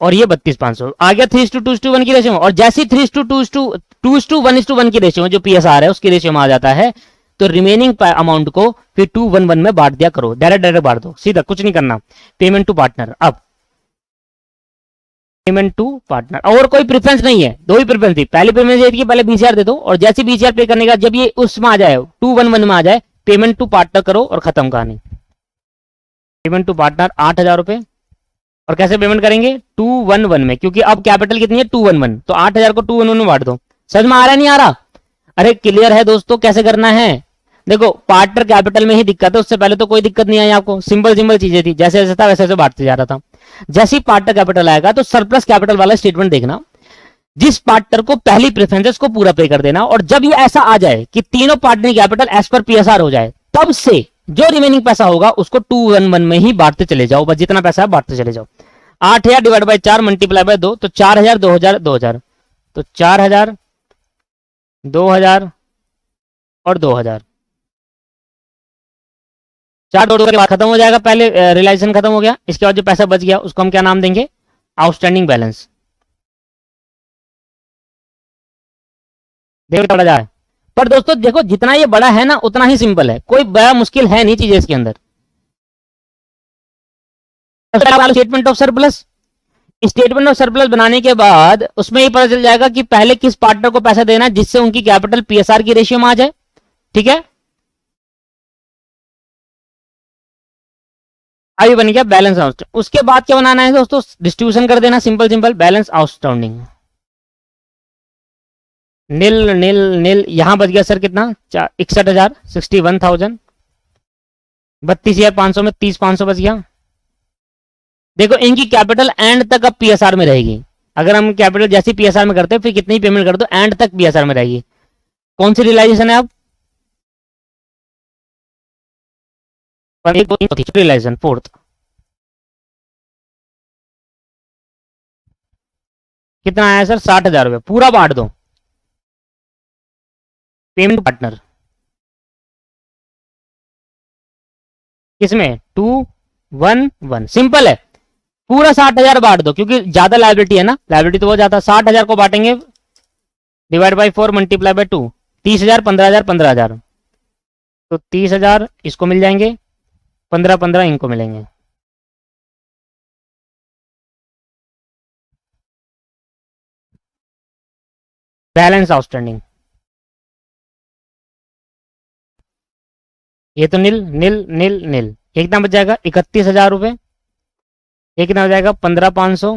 [SPEAKER 1] और ये 32,500 आ गया 3:2:1 की रेशियो में। और जैसे 3:2:1 की रेशियो में जो पीएसआर है उसकी रेशियो में आ जाता है, तो रिमेनिंग अमाउंट को फिर 2:1:1 में बांट दिया करो, डायरेक्ट डायरेक्ट बांट दो, सीधा कुछ नहीं करना। पेमेंट टू पार्टनर, अब पेमेंट टू पार्टनर, और कोई प्रेफरेंस नहीं है, दो ही प्रेफरेंस थी। पहली प्रेफरेंस ये थी कि पहले 20,000 दे दो, और जैसे 20,000 पे करने का जब ये उसमें आ जाए 2:1:1 में आ जाए, पेमेंट टू पार्टनर करो और खत्म कहानी। पेमेंट टू पार्टनर 8,000 रुपए। और कैसे पेमेंट करेंगे? 2:1:1 में, क्योंकि अब कैपिटल कितनी है? 2:1:1, तो 8,000 को 2:1:1 में बांट दो। समझ में आ रहा नहीं आ रहा? अरे क्लियर है दोस्तों कैसे करना है? देखो पार्टनर कैपिटल में ही दिक्कत है, उससे पहले तो कोई दिक्कत नहीं आई आपको, सिंपल सिंपल चीजें थी, जैसे जैसे था वैसे वैसे बांटते जा रहा था। जैसे ही पार्टनर कैपिटल आएगा तो सरप्लस कैपिटल वाला स्टेटमेंट देखना, जिस पार्टनर को पहली प्रेफरेंस है उसको पूरा पे कर देना। और जब ये ऐसा आ जाए कि तीनों partner capital as per PSR हो जाए, तब से जो रिमेनिंग पैसा होगा उसको 2:1:1 में ही बांटते चले जाओ, बस जितना पैसा है बांटते चले जाओ। 8,000 डिवाइड बाई 4 मल्टीप्लाई बाय 2, तो 4,000, 2,000, 2,000, तो 4,000, 2,000 और 2,000। चार्ट आउट के बाद खत्म हो जाएगा, पहले रियलाइजेशन खत्म हो गया, इसके बाद जो पैसा बच गया उसको हम क्या नाम देंगे, आउटस्टैंडिंग बैलेंस। देखो बड़ा जा है, पर दोस्तों देखो जितना ये बड़ा है ना उतना ही सिंपल है, कोई बड़ा मुश्किल है नहीं चीजें इसके अंदर। Statement of surplus, statement of surplus बनाने के बाद उसमें ये पता चल जाएगा कि पहले किस पार्टनर को पैसा देना है जिससे उनकी कैपिटल पीएसआर की रेशियो में आ जाए, ठीक है। अभी बन गया बैलेंस आउट। उसके बाद क्या बनाना है दोस्तों, डिस्ट्रीब्यूशन कर देना, सिंपल सिंपल, बैलेंस आउटस्टैंडिंग नील नील नील। यहां बच गया सर कितना, 61,000, 61,000, 32,500 में 30,500 बच गया। देखो इनकी कैपिटल एंड तक अब पीएसआर में रहेगी, अगर हम कैपिटल जैसी पीएसआर में करते हैं फिर कितनी पेमेंट कर दो एंड तक पीएसआर में रहेगी। कौन सी रियलाइजेशन है अब, रियलाइजेशन फोर्थ, कितना आया सर, 60,000 रुपये, पूरा बांट दो पेमेंट पार्टनर, किसमें, 211, सिंपल है, पूरा 60,000 बांट दो क्योंकि ज्यादा लाइबिलिटी है ना, लाइबिलिटी तो वो ज्यादा, 60,000 को बांटेंगे डिवाइड बाई 4 मल्टीप्लाई बाई 2, 30,000, 15,000, 15,000, तो 30,000 इसको मिल जाएंगे, 15,15 इनको मिलेंगे। बैलेंस आउटस्टैंडिंग, ये तो नील नील नील नील, एक कितना बच जाएगा, 31,000 रुपये, एक कितना हो जाएगा, 15,500,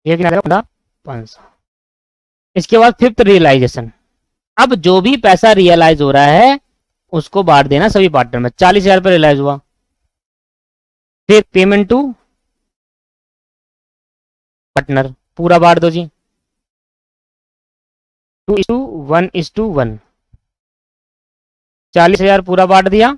[SPEAKER 1] एक कितना 15,500। इसके बाद फिफ्थ रियलाइजेशन, अब जो भी पैसा रियलाइज हो रहा है उसको बांट देना सभी पार्टनर में, 40,000 रुपये रियलाइज हुआ, फिर पेमेंट टू पार्टनर पूरा बांट दो जी, 2:1:1, 40,000 पूरा बांट दिया।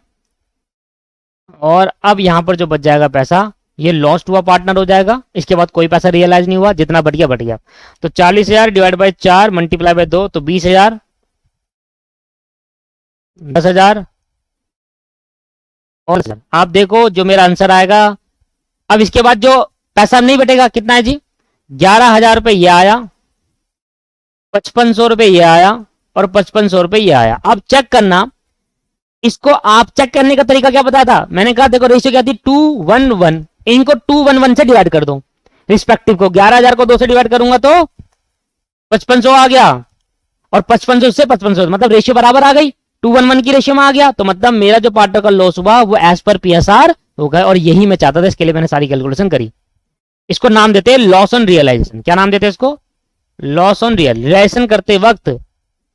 [SPEAKER 1] और अब यहां पर जो बच जाएगा पैसा ये लॉस्ट हुआ पार्टनर हो जाएगा, इसके बाद कोई पैसा रियलाइज नहीं हुआ, जितना बट गया। तो 40,000 डिवाइड बाई 4 मल्टीप्लाई बाई 2 तो 20,000, 10,000 और आप देखो जो मेरा आंसर आएगा। अब इसके बाद जो पैसा नहीं बटेगा कितना है जी, 11,000 रुपये ये आया, 5500 रुपये ये आया और 5500 रुपये ये आया। अब चेक करना, इसको आप चेक करने का तरीका क्या बताया था, मैंने कहा देखो रेशियो क्या थी, 2:1:1, इनको 2:1:1 से डिवाइड कर दो रिस्पेक्टिव को, 11,000 को 2 से डिवाइड करूंगा तो 5500 आ गया और 5500 से 5500 मतलब रेशियो बराबर आ गई, 2:1:1 की रेशियो में आ गया, तो मतलब मेरा जो पार्टनर का लॉस हुआ वो एज पर पीएसआर हो गया। और यही मैं चाहता था, इसके लिए मैंने सारी कैलकुलेशन करी। इसको नाम देते हैं लॉस ऑन रियलाइजेशन। क्या नाम देते हैं इसको, लॉस ऑन रियलाइजेशन। करते वक्त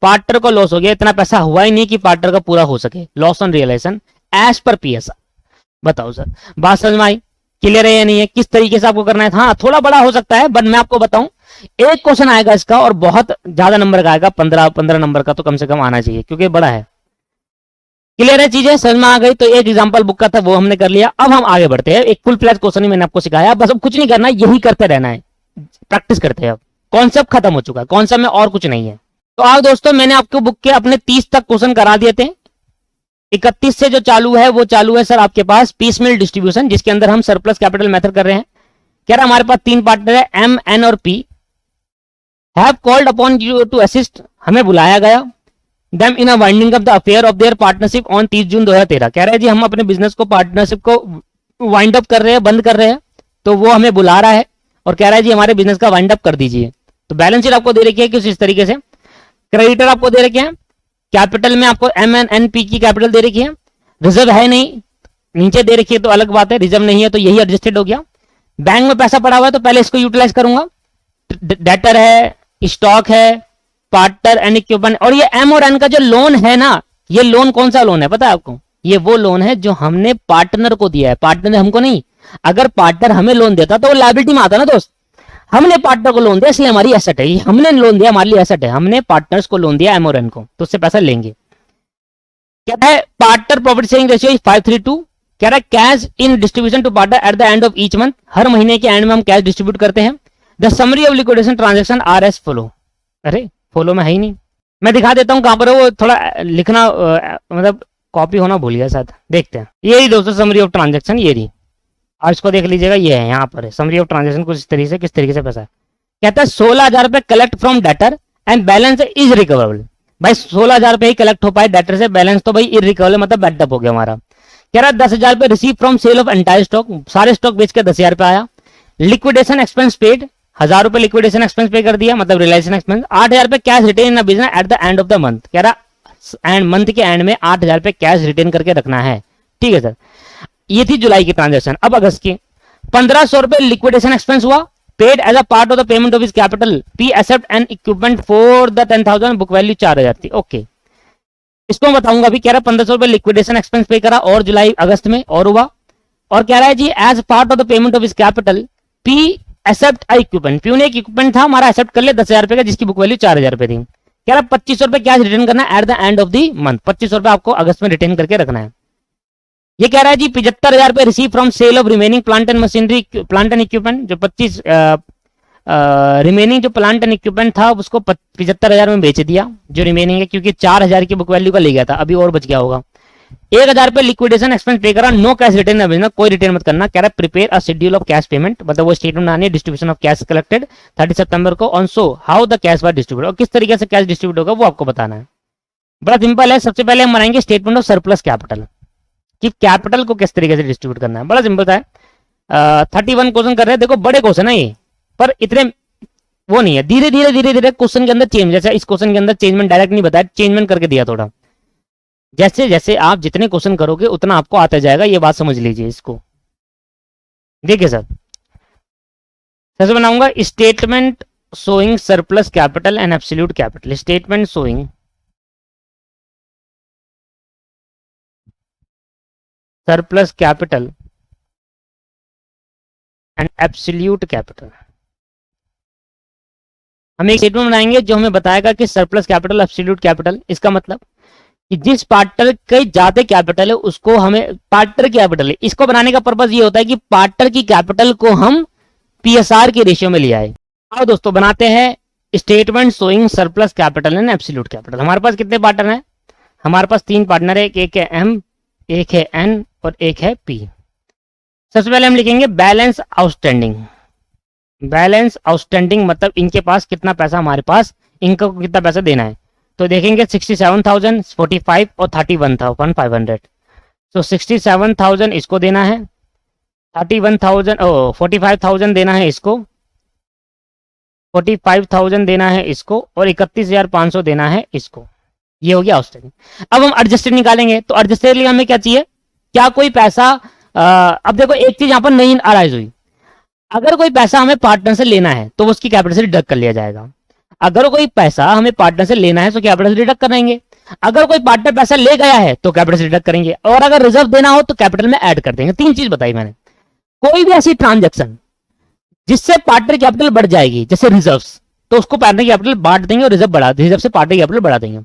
[SPEAKER 1] पार्टनर को लॉस हो गया, इतना पैसा हुआ ही नहीं कि पार्टनर का पूरा हो सके, loss on realisation as per PSR. बताओ सर बात समझ में आई, क्लियर है या नहीं है, किस तरीके से आपको करना है। हाँ थोड़ा बड़ा हो सकता है बट मैं आपको बताऊं, एक क्वेश्चन आएगा इसका और बहुत ज्यादा नंबर का आएगा, 15 नंबर का तो कम से कम आना चाहिए क्योंकि बड़ा है। क्लियर है, चीजें समझ में आ गई। तो एक एग्जांपल बुक का था वो हमने कर लिया, अब हम आगे बढ़ते हैं। एक फुल फ्लैश क्वेश्चन ही मैंने आपको सिखाया, बस अब कुछ नहीं करना, यही करते रहना है, प्रैक्टिस करते हैं। अब कॉन्सेप्ट खत्म हो चुका है, कॉन्सेप्ट में और कुछ नहीं है। तो आओ दोस्तों, मैंने आपको बुक के अपने 30 तक क्वेश्चन करा दिए थे। 31 से जो चालू है वो चालू है सर आपके पास पीस मिल डिस्ट्रीब्यूशन, जिसके अंदर हम सरप्लस कैपिटल मेथड कर रहे हैं। कह रहा हमारे पास 3 पार्टनर है, एम, एन और P, have called upon you to assist, हमें बुलाया गया, them in a winding up the affair of their partnership on 30 June 2013। कह रहे हैं जी हम अपने बिजनेस को, पार्टनरशिप को वाइंड अप कर रहे हैं, बंद कर रहे हैं, तो वो हमें बुला रहा है और कह रहा है जी हमारे बिजनेस का वाइंड अप कर दीजिए। तो बैलेंस शीट आपको दे रखी है कुछ इस तरीके से, क्रेडिटर आपको दे रखे हैं, कैपिटल में आपको एम एन एन पी की कैपिटल दे रखी है, रिजर्व है नहीं, नीचे दे रखी है तो अलग बात है, रिजर्व नहीं है तो यही एडजस्टेड हो गया। बैंक में पैसा पड़ा हुआ है तो पहले इसको यूटिलाइज करूंगा, डेटर है, स्टॉक है, पार्टनर एंड इक्विपमेंट। और ये एम और एन का जो लोन है ना, ये लोन कौन सा लोन है पता है आपको, ये वो लोन है जो हमने पार्टनर को दिया है, पार्टनर ने हमको नहीं। अगर पार्टनर हमें लोन देता तो वो लायबिलिटी में आता ना दोस्त, हमने पार्टनर को लोन दिया इसलिए हमारी एसेट है, हमने लोन दिया हमारे लिए एसेट है, हमने पार्टनर्स को लोन दिया एम और एन को, तो उससे पैसा लेंगे। कहता है partner profit sharing ratio is 5:3:2। कह रहा है cash in distribution to partner at the end of each month, हर महीने के एंड में हम कैश डिस्ट्रीब्यूट करते हैं। The summary of liquidation transaction are as follow, अरे फॉलो में है ही नहीं, मैं दिखा देता हूं कहां पर है वो, थोड़ा लिखना मतलब कॉपी होना भूल गया शायद, देखते हैं। ये रही दोस्तों समरी ऑफ ट्रांजेक्शन, ये रही। और इसको देख लीजिएगा, ये है यहाँ पर समरी ऑफ ट्रांजेक्शन कुछ इस तरीके से, किस तरीके से पैसा है। कहता है 16,000 रुपए collect from debtor and balance is recoverable. भाई 16,000 रुपए ही कलेक्ट हो पाए डेटर से, बैलेंस तो भाई इरिकवरेबल मतलब बैडअप हो गया हमारा। कह रहा 10,000 रुपए receive from sale of entire stock, सारे स्टॉक बेच के 10,000 रुपए आया। लिक्विडेशन एक्सपेंस पेड, 1,000 रुपए लिक्विडेशन एक्सपेंस पे कर दिया मतलब रिलाइजेशन एक्सपेंस। 8,000 रुपए cash retain in business at the end of the month. कह रहा एंड मंथ के एंड में 8,000 रुपए कैश रिटेन करके रखना है। ठीक है सर, ये थी जुलाई की ट्रांजेक्शन। अब अगस्त की 1,500 रुपए लिक्विडेशन एक्सपेंस हुआ, paid as a part of the payment of his capital, P asset and equipment for the 10,000, book value 4,000 थी। ओके, इसको मैं बताऊंगा अभी। कह रहा 1,500 रुपए लिक्विडेशन एक्सपेंस पे करा और जुलाई अगस्त में और हुआ। और कह रहा है G as part of the payment of his capital, P accept equipment, P ने एक इक्विपमेंट था हमारा एक्सेप्ट कर ले 10,000 रुपए का, जिसकी बुक वैल्यू 4,000 रुपए थी। कह रहा 2,500 रुपए कैश रिटर्न करना eight the end of the month, 2,500 रुपए आपको अगस्त में रिटर्न करके रखना है। ये कह रहा है जी 75,000 रुपए receive from sale of remaining plant and machinery, plant and equipment, जो 25 रिमेनिंग जो प्लांट एंड इक्विपमेंट था उसको 75,000 में बेच दिया जो रिमेनिंग है, क्योंकि 4,000 की बुक वैल्यू का ले गया था, अभी और बच गया होगा। 1,000 रुपए लिक्विडेशन एक्सपेंस पे करा, नो कैश रिटर्न है बिजनेस, कोई रिटर्न मत करना। कह रहा prepare a schedule of cash payment, मतलब वो स्टेटमेंट बनानी डिस्ट्रीब्यूशन ऑफ कैश कलेक्टेड 30 सितंबर को on so how the cash was distribute, और किस तरीके से कैश डिस्ट्रीब्यूट होगा वो आपको बताना है। बड़ा सिंपल है। सबसे पहले हम बनाएंगे स्टेटमेंट ऑफ सरप्लस कैपिटल, कि कैपिटल को किस तरीके से डिस्ट्रीब्यूट करना है। बड़ा सिंपल था। 31 क्वेश्चन कर रहे हैं, देखो बड़े क्वेश्चन है ये, पर इतने वो नहीं है। धीरे धीरे क्वेश्चन के अंदर चेंज, जैसे इस क्वेश्चन के अंदर चेंजमेंट डायरेक्ट नहीं बताया, चेंजमेंट करके दिया थोड़ा। जैसे जैसे आप जितने क्वेश्चन करोगे उतना आपको आता जाएगा, ये बात समझ लीजिए इसको। देखिए सर, सबसे बनाऊंगा statement showing surplus capital and absolute capital. Statement showing surplus capital and absolute capital. हम एक स्टेटमेंट बनाएंगे जो हमें बताएगा कि सरप्लस कैपिटल, एब्सोल्यूट कैपिटल। इसका मतलब कि जिस पार्टनर के ज्यादा कैपिटल है उसको हमें पार्टनर कैपिटल है, इसको बनाने का पर्पस ये होता है कि पार्टनर की कैपिटल को हम पीएसआर के रेशियो में ले आए। आओ दोस्तों बनाते हैं statement showing surplus capital and absolute capital. हमारे पास कितने पार्टनर हैं? हमारे पास 3 पार्टनर है, एक है एम, एक है एन और एक है पी। सबसे पहले हम लिखेंगे बैलेंस आउटस्टैंडिंग। बैलेंस आउटस्टैंडिंग मतलब इनके पास कितना पैसा, हमारे पास इनको कितना पैसा देना है। तो देखेंगे 67,000, 45 और 31,500। तो 67,000 इसको देना है, 45,000 देना है इसको, 45,000 देना है इसको, और 31,500 देना है इसको। ये हो गया आउटस्टैंडिंग। अब हम एडजस्टेड निकालेंगे, तो एडजस्टेड लिए हमें क्या चाहिए, क्या कोई पैसा अब देखो एक चीज यहां पर नई अराइज हुई। अगर कोई पैसा हमें पार्टनर से लेना है तो उसकी कैपिटल से डिडक्ट कर लिया जाएगा। अगर कोई पैसा हमें पार्टनर से लेना है तो कैपिटल से डिडक्ट करेंगे। अगर कोई पार्टनर पैसा ले गया है तो कैपिटल से डिडक्ट करेंगे, और अगर रिजर्व देना हो तो कैपिटल में ऐड कर देंगे। 3 चीज बताई मैंने। कोई भी ऐसी ट्रांजेक्शन जिससे पार्टनर कैपिटल बढ़ जाएगी, जैसे रिजर्व्स, तो उसको पार्टनर कैपिटल बांट देंगे और रिजर्व से पार्टनर कैपिटल बढ़ा देंगे।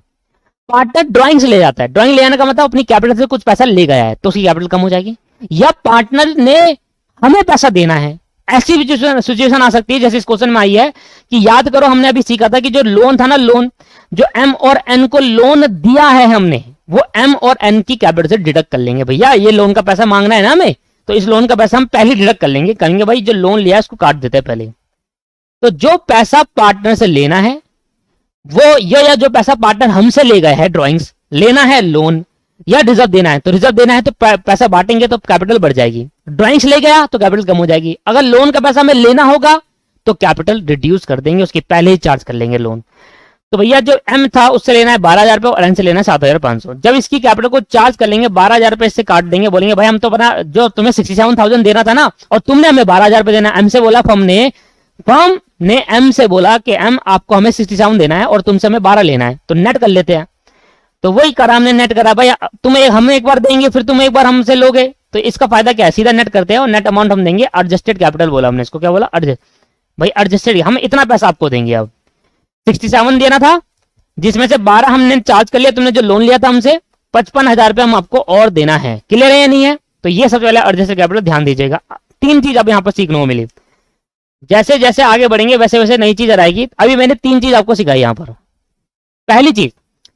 [SPEAKER 1] पार्टनर ड्राइंग से ले जाता है, ड्राइंग ले जाने का मतलब अपनी कैपिटल से कुछ पैसा ले गया है तो उसकी कैपिटल कम हो जाएगी। या पार्टनर ने हमें पैसा देना है, ऐसी सिचुएशन आ सकती है जैसे इस क्वेश्चन में आई है कि याद करो हमने अभी सीखा था कि जो लोन था ना, लोन जो एम और एन को लोन दिया है हमने, वो एम और एन की कैपिटल से डिडक्ट कर लेंगे। भैया ये लोन का पैसा मांगना है ना हमें, तो इस लोन का पैसा हम पहले डिडक्ट कर लेंगे, कहेंगे भाई जो लोन लिया है इसको काट देते हैं पहले। तो जो पैसा पार्टनर से लेना है वो ये, या जो पैसा पार्टनर हमसे ले गए है, ड्राइंग्स लेना है लोन, या रिजर्व देना है, तो रिजर्व देना है तो पैसा बांटेंगे तो कैपिटल बढ़ जाएगी। ड्राइंग्स ले गया तो कैपिटल कम हो जाएगी। अगर लोन का पैसा हमें लेना होगा तो कैपिटल रिड्यूस कर देंगे, उसके पहले ही चार्ज कर लेंगे लोन। तो भैया जो एम था उससे लेना है 12,000 रुपए और एन से लेना है 7,500। जब इसकी कैपिटल को चार्ज कर लेंगे 12,000 रुपए इससे काट देंगे, बोलेंगे भाई हम तो बना जो तुम्हें 67,000 देना था ना और तुमने हमें 12,000 रुपए देना। एम से बोला, फर्म ने एम से बोला कि एम आपको हमें 67 देना है और तुमसे हमें 12 लेना है, तो नेट कर लेते हैं। तो वही करा हमने, नेट करा भाई, तुम्हें हमें एक बार देंगे फिर तुम एक बार हमसे लोगे, तो इसका फायदा क्या है, सीधा नेट करते हैं और नेट अमाउंट हम देंगे। एडजस्टेड कैपिटल बोला हमने इसको, क्या बोला, भाई एडजस्टेड, हम इतना पैसा आपको देंगे। अब 67 देना था जिसमें से 12 हमने चार्ज कर लिया, तुमने जो लोन लिया था हमसे 55,000 रुपए हम आपको और देना है। क्लियर है या नहीं है? तो ये सबसे पहले एडजस्टेड कैपिटल ध्यान दीजिएगा। 3 चीज अब यहाँ पर सीखने को मिली। जैसे जैसे आगे बढ़ेंगे वैसे वैसे नई चीज आएगी। अभी मैंने 3 चीज आपको सिखाई यहाँ पर। पहली चीज,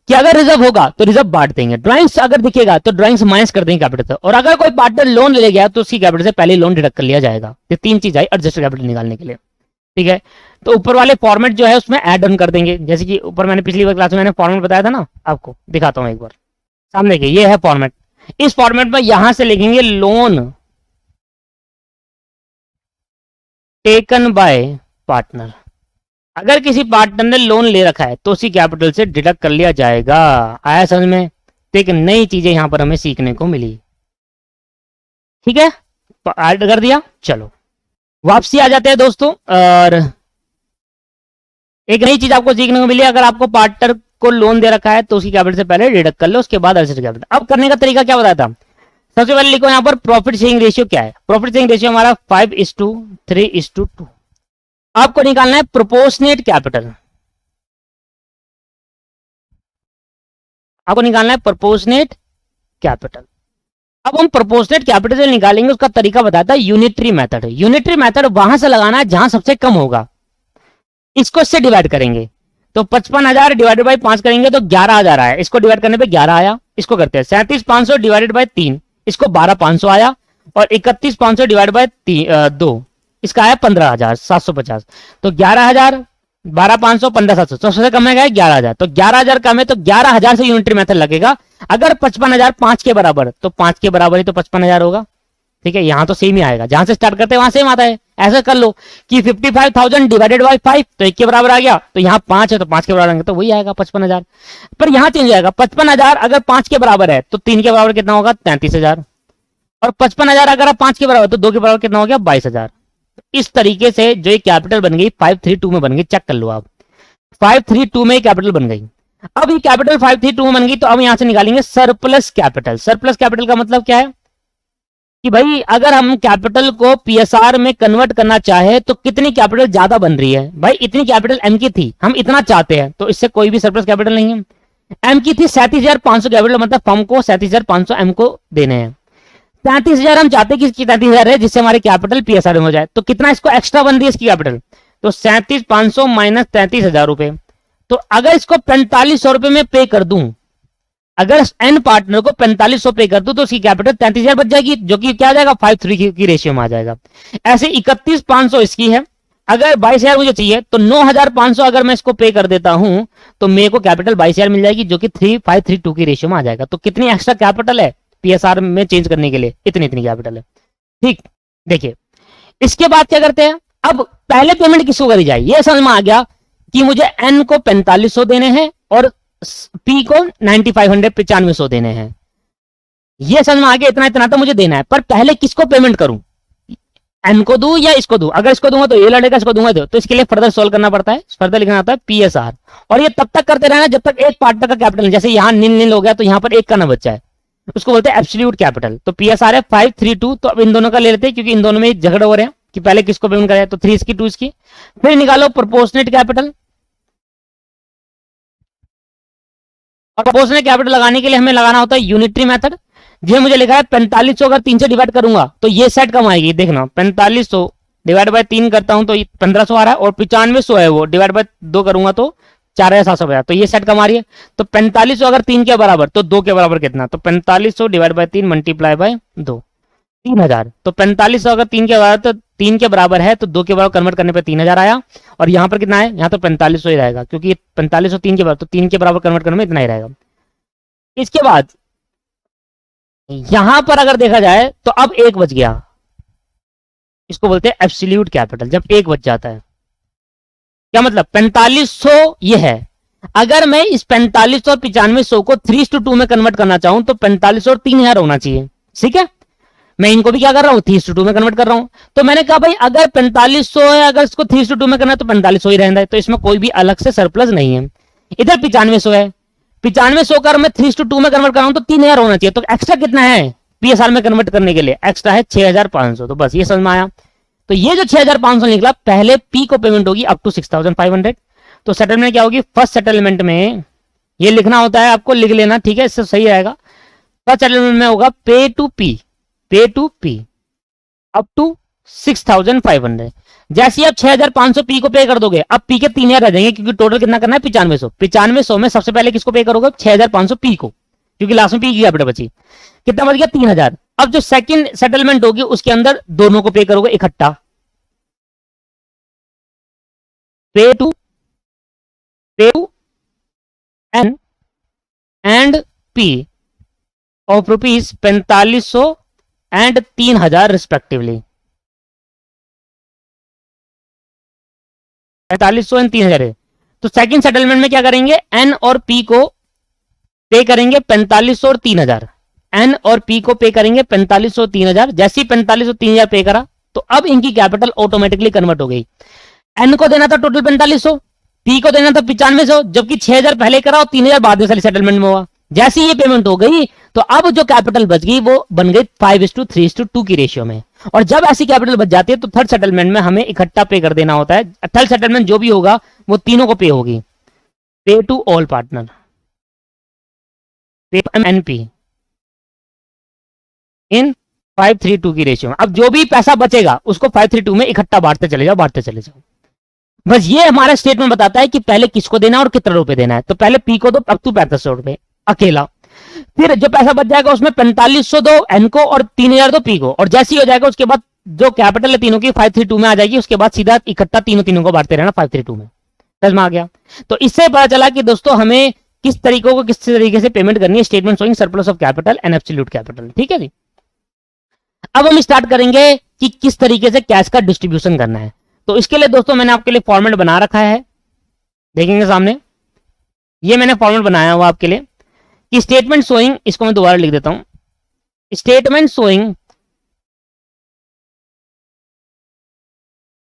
[SPEAKER 1] कि अगर रिजर्व होगा तो रिजर्व बांट देंगे, ड्राइंग्स अगर दिखेगा तो ड्राइंग्स माइनस कर देंगे कैपिटल से, और अगर कोई पार्टनर लोन ले गया तो उसकी कैपिटल से पहले लोन डिडक्ट कर लिया जाएगा। ये तीन चीज आई एडजस्टेड कैपिटल निकालने के लिए, ठीक है। तो ऊपर वाले फॉर्मेट जो है उसमें ऐड ऑन कर देंगे, जैसे कि ऊपर मैंने पिछली क्लास में मैंने फॉर्मेट बताया था ना, आपको दिखाता हूं एक बार। सामने देखिए ये है फॉर्मेट, इस फॉर्मेट में यहां से लिखेंगे लोन टेकन बाय पार्टनर। अगर किसी पार्टनर ने लोन ले रखा है तो उसी कैपिटल से डिडक्ट कर लिया जाएगा। आया समझ में? तो एक नई चीजें यहां पर हमें सीखने को मिली, ठीक है, ऐड कर दिया। चलो वापसी आ जाते हैं दोस्तों, और एक नई चीज आपको सीखने को मिली, अगर आपको पार्टनर को लोन दे रखा है तो उसकी कैपिटल से पहले डिडक्ट कर लो, उसके बाद एडजस्टेड कैपिटल। अब करने का तरीका क्या बताया था? सबसे पहले लिखो यहां पर प्रॉफिट शेयरिंग रेशियो क्या है। प्रॉफिट शेयरिंग रेशियो हमारा 5:3:2। आपको निकालना है प्रोपोर्शनेट कैपिटल, आपको निकालना है प्रोपोर्शनेट कैपिटल। अब हम प्रोपोर्शनेट कैपिटल से निकालेंगे, उसका तरीका बताता है यूनिटरी मेथड। यूनिटरी मेथड वहां से लगाना है जहां सबसे कम होगा, इसको इससे डिवाइड करेंगे। तो 55,000 डिवाइडेड बाई 5 करेंगे तो 11,000 आया, इसको डिवाइड करने पे 11 आया। इसको करते हैं 37,500 डिवाइडेड बाई 3, इसको 12,500 आया। और 31,500 डिवाइड बाई 2, इसका आया 15,750। तो 11,000, 12,500, 15,700, तो सबसे कम है 11,000। तो 11,000 कम है तो 11,000 से यूनिटरी मेथड लगेगा। अगर 55,000 5 के बराबर, तो 5 के बराबर ही तो 55,000 होगा, ठीक है। यहां तो सेम ही आएगा, जहां से स्टार्ट करते हैं वहां सेम आता है। ऐसा कर लो कि 55,000 डिवाइडेड बाई 5 तो 1 के बराबर आ गया, तो यहाँ 5 है तो 5 के बराबर आएंगे तो वही आएगा 55,000। पर यहां चेंज आएगा, 55,000 अगर 5 के बराबर है तो 3 के बराबर कितना होगा 33,000, और 55,000 अगर आप 5 के बराबर तो 2 के बराबर कितना हो गया 22,000। इस तरीके से जो ये कैपिटल बन गई 532 में बन गई, चेक कर लो आप, 532 में कैपिटल बन गई। अब ये कैपिटल 532 में बन गई तो अब यहां से निकालेंगे सरप्लस कैपिटल। सरप्लस कैपिटल का मतलब क्या है कि भाई अगर हम कैपिटल को पीएसआर में कन्वर्ट करना चाहे तो कितनी कैपिटल ज्यादा बन रही है। भाई इतनी कैपिटल एम की थी, हम इतना चाहते हैं, तो इससे कोई भी सरप्लस कैपिटल नहीं है। एम की थी 37,500 कैपिटल, मतलब फर्म को 37,500 एम को देने हैं। 33,000 हम चाहते कि इसकी 33,000 है जिससे हमारी कैपिटल पीएसआर में हो जाए, तो कितना इसको एक्स्ट्रा बन रही है इसकी कैपिटल, तो 37,500 माइनस 33,000 रुपए। तो अगर इसको 4500 रुपए में पे कर दूं, अगर एन पार्टनर को 4500 पे कर दूं तो उसकी कैपिटल 33,000 बच जाएगी, जो कि क्या आ जाएगा 5:3 की रेशियो में आ जाएगा। ऐसे 31,500 इसकी है, अगर 22,000 मुझे चाहिए तो 9,500 अगर मैं इसको पे कर देता हूं तो मेरे को कैपिटल 22,000 मिल जाएगी, जो कि 3,532 की रेशियो में आ जाएगा। तो कितनी एक्स्ट्रा कैपिटल है पीएसआर में चेंज करने के लिए, इतनी कैपिटल है, ठीक। देखिए इसके बाद क्या करते हैं, अब पहले पेमेंट किसको करी जाए, ये समझ में आ गया कि मुझे एन को 4500 देने हैं और पी को 9,595 देने हैं। ये समझ में आ गया, इतना इतना तो मुझे देना है, पर पहले किसको पेमेंट करूं, एन को दूं या इसको दूं। अगर इसको दूंगा तो ये लड़ेगा, इसको दूंगा तो इसके लिए फर्दर सोल्व करना पड़ता है, फर्दर लिखना आता है पीएसआर। और ये तब तक करते रहना जब तक एक पार्टनर का कैपिटल, जैसे यहां नील हो गया तो यहां पर एक का ना बच्चा है, उसको बोलते हैं एब्सोल्यूट कैपिटल। तो पीएसआर है 532, तो अब इन दोनों का ले लेते हैं क्योंकि इन दोनों में झगड़े हो रहे हैं कि पहले किसको पेमेंट कराया, तो 3 इसकी 2 इसकी। फिर निकालो प्रोपोर्शनेट कैपिटल, और प्रोपोर्शनेट कैपिटल लगाने के लिए हमें लगाना होता है यूनिटरी मेथड। जो मुझे लिखा है 4500 अगर 3 से डिवाइड करूंगा तो ये सेट कम आएगी, देखना 4500 डिवाइड बाय 3 करता हूं तो 1500 आ रहा है, और 9500 है वो डिवाइड बाय 2 करूंगा तो 4,750, तो ये सेट कम आ रही है। तो 4500 अगर 3 के बराबर तो 2 के बराबर कितना, तो 4500 डिवाइड बाय 3 मल्टीप्लाई बाय 2, 3,000। तो 4500 अगर 3 के बराबर, तो 3 के बराबर है तो 2 के बराबर कन्वर्ट करने पे 3,000 आया। और यहां पर कितना है, यहां तो 4500 ही रहेगा क्योंकि 4500 3 के बराबर, तो 3 के बराबर कन्वर्ट करने में इतना ही रहेगा। इसके बाद यहां पर अगर देखा जाए तो अब एक बच गया, इसको बोलते हैं एब्सोल्यूट कैपिटल। जब एक बच जाता है क्या मतलब 4500 ये है, अगर मैं इस 4500 और 9500 को 3:2 में कन्वर्ट करना चाहूं तो 4500 और 3,000 होना चाहिए, ठीक है। मैं इनको भी क्या कर रहा हूं 3:2 में कन्वर्ट कर रहा हूं। तो मैंने कहा भाई अगर 4500 है, अगर इसको 3:2 में करना है तो 4500 ही रहना है, तो इसमें कोई भी अलग से सरप्लस नहीं है। इधर 9500 है, 9500 का मैं 3:2 में कन्वर्ट कर रहा हूं तो 3,000 होना चाहिए। तो एक्स्ट्रा कितना है पीएसआर में कन्वर्ट करने के लिए, एक्स्ट्रा है 6,500। तो बस ये समझ में आया। तो ये जो 6,500 निकला, पहले पी को पेमेंट होगी अप टू 6,500। तो सेटलमेंट क्या होगी, फर्स्ट सेटलमेंट में ये लिखना होता है, आपको लिख लेना, ठीक है, इससे सही आएगा। फर्स्ट सेटलमेंट में होगा पे टू पी अप टू 6,500। जैसे ही आप 6500 पी को पे कर दोगे, अब पी के 3000 रह जाएंगे, क्योंकि टोटल कितना करना है 9500। 9500 में सबसे पहले किसको पे करोगे? 6500 पी को, क्योंकि लास्ट में पी की कैपिटल बची। कितना बच गया? 3000। अब जो सेकंड सेटलमेंट होगी उसके अंदर दोनों को पे करोगे इकट्ठा, pay to N and P of rupees 4500 and 3000 respectively. 4500 and 3000 है। तो सेकंड सेटलमेंट में क्या करेंगे? एन और पी को पे करेंगे 4500 और 3000। एन और पी को पे करेंगे 4500 और 3000। जैसे ही 4500 3000 पे करा तो अब इनकी कैपिटल ऑटोमेटिकली कन्वर्ट हो गई। एन को देना था टोटल 4500, पी को देना था 9500, जबकि 6000 पहले करा और 3000 बाद में सेटलमेंट में हुआ। जैसे ये पेमेंट हो गई तो अब जो कैपिटल बच गई वो बन गई 5:3:2 की रेशियो में। और जब ऐसी कैपिटल बच जाती है तो थर्ड सेटलमेंट में हमें इकट्ठा पे कर देना होता है। थर्ड सेटलमेंट जो भी होगा वो तीनों को पे होगी, पे टू ऑल पार्टनर, पे एनपी इन 5:3:2 की रेशियो में। अब जो भी पैसा बचेगा उसको 5:3:2 में इकट्ठा बांटते चले जाओ। बस ये हमारा स्टेटमेंट बताता है कि पहले किसको देना और कितना रुपए देना है। तो पहले पी को दो अप टू 3500 रुपए अकेला, फिर जो पैसा बच जाएगा उसमें 4500 दो एन को और 3000 दो पी को, और जैसे ही हो जाएगा उसके बाद जो कैपिटल है तीनों की 5:3:2 में आ जाएगी। उसके बाद सीधा इकट्ठा तीनों को बांटते रहना 5:3:2 में। समझ में आ गया? तो इससे पता चला कि दोस्तों हमें किस तरीके से पेमेंट करनी है, statement showing surplus of capital and absolute capital. ठीक है जी। अब हम स्टार्ट करेंगे कि किस तरीके से कैश का डिस्ट्रीब्यूशन करना है। तो इसके लिए दोस्तों मैंने आपके लिए फॉर्मेट बना रखा है, देखेंगे सामने। ये मैंने फॉर्मेट बनाया हुआ आपके लिए कि स्टेटमेंट शोइंग, इसको मैं दोबारा लिख देता हूं। Statement showing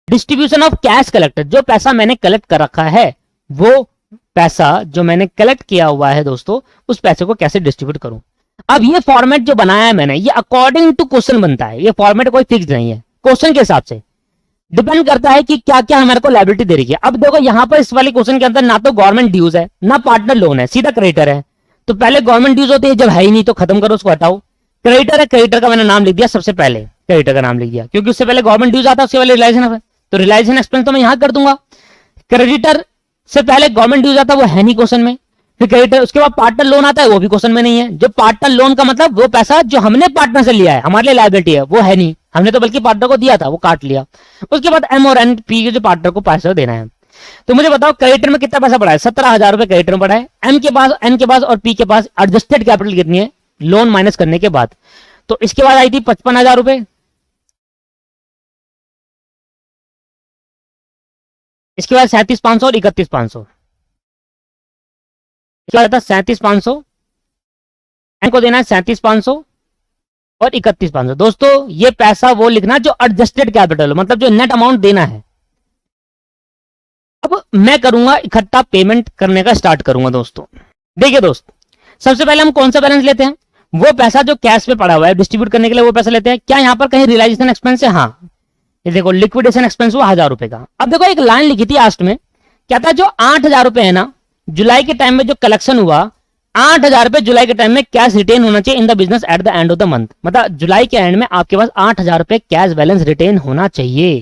[SPEAKER 1] distribution of cash collected, जो पैसा मैंने कलेक्ट कर रखा है वो पैसा जो मैंने कलेक्ट किया हुआ है दोस्तों, उस पैसे को कैसे डिस्ट्रीब्यूट करूं। अब ये फॉर्मेट जो बनाया है मैंने, ये अकॉर्डिंग टू क्वेश्चन बनता है। ये फॉर्मेट कोई फिक्स नहीं है, क्वेश्चन के हिसाब से डिपेंड करता है कि क्या क्या हमारे को लायबिलिटी दे रही है। अब देखो यहां पर इस वाले क्वेश्चन के अंदर ना तो गवर्नमेंट ड्यूज है ना पार्टनर लोन है, सीधा क्रेडिटर है। तो पहले गवर्नमेंट ड्यूज होती है, जब है ही नहीं तो खत्म करो, उसको हटाओ। क्रेडिटर है, क्रेडिटर का मैंने नाम लिख दिया सबसे पहले, क्रेडिटर का नाम लिख दिया, क्योंकि उससे पहले गवर्नमेंट ड्यूज आता है, उससे पहले रिलायंस है, तो रिलायंस एक्सपेंस तो मैं यहां कर दूंगा। क्रेडिटर से पहले गवर्नमेंट ड्यूज आता है, वो है नहीं क्वेश्चन में। फिर क्रेडिटर, उसके बाद पार्टनर लोन आता है, वो भी क्वेश्चन में नहीं है। जो पार्टनर लोन का मतलब वो पैसा जो हमने पार्टनर से लिया है, हमारे लिए लायबिलिटी है, वो है नहीं, हमने तो बल्कि पार्टनर को दिया था, वो काट लिया। उसके बाद एम और एन पी के जो पार्टनर को पैसा देना है। तो मुझे बताओ क्रेडिटर में कितना पैसा पड़ा है? 17,000 रुपए क्रेडिटर में पड़ा है। एम के पास, एन के पास और पी के पास एडजस्टेड कैपिटल कितनी है लोन माइनस करने के बाद? तो इसके बाद आई थी 55,000 रुपए, इसके बाद 37,500 और 31,500, इसके बाद था 37,500, एन को देना है 37,500 और 31,500। दोस्तों ये पैसा वो लिखना जो एडजस्टेड कैपिटल, मतलब जो नेट अमाउंट देना है। अब मैं करूंगा इकट्ठा पेमेंट करने का स्टार्ट करूंगा दोस्तों। देखिए दोस्त, सबसे पहले हम कौन सा बैलेंस लेते हैं? वो पैसा जो कैश में पड़ा हुआ है डिस्ट्रीब्यूट करने के लिए, वो पैसा लेते हैं। क्या यहां पर कहीं रियलाइजेशन एक्सपेंस है? हाँ, ये देखो लिक्विडेशन एक्सपेंस हुआ 1000 रुपए का। अब देखो एक लाइन लिखी थी लास्ट में, क्या था? जो 8,000 रुपए है ना, जुलाई के टाइम में जो कलेक्शन हुआ 8,000 रुपए जुलाई के टाइम में कैश रिटेन होना चाहिए in the business at the end of the month. मतलब जुलाई के एंड में आपके पास 8,000 रुपए कैश बैलेंस रिटेन होना चाहिए।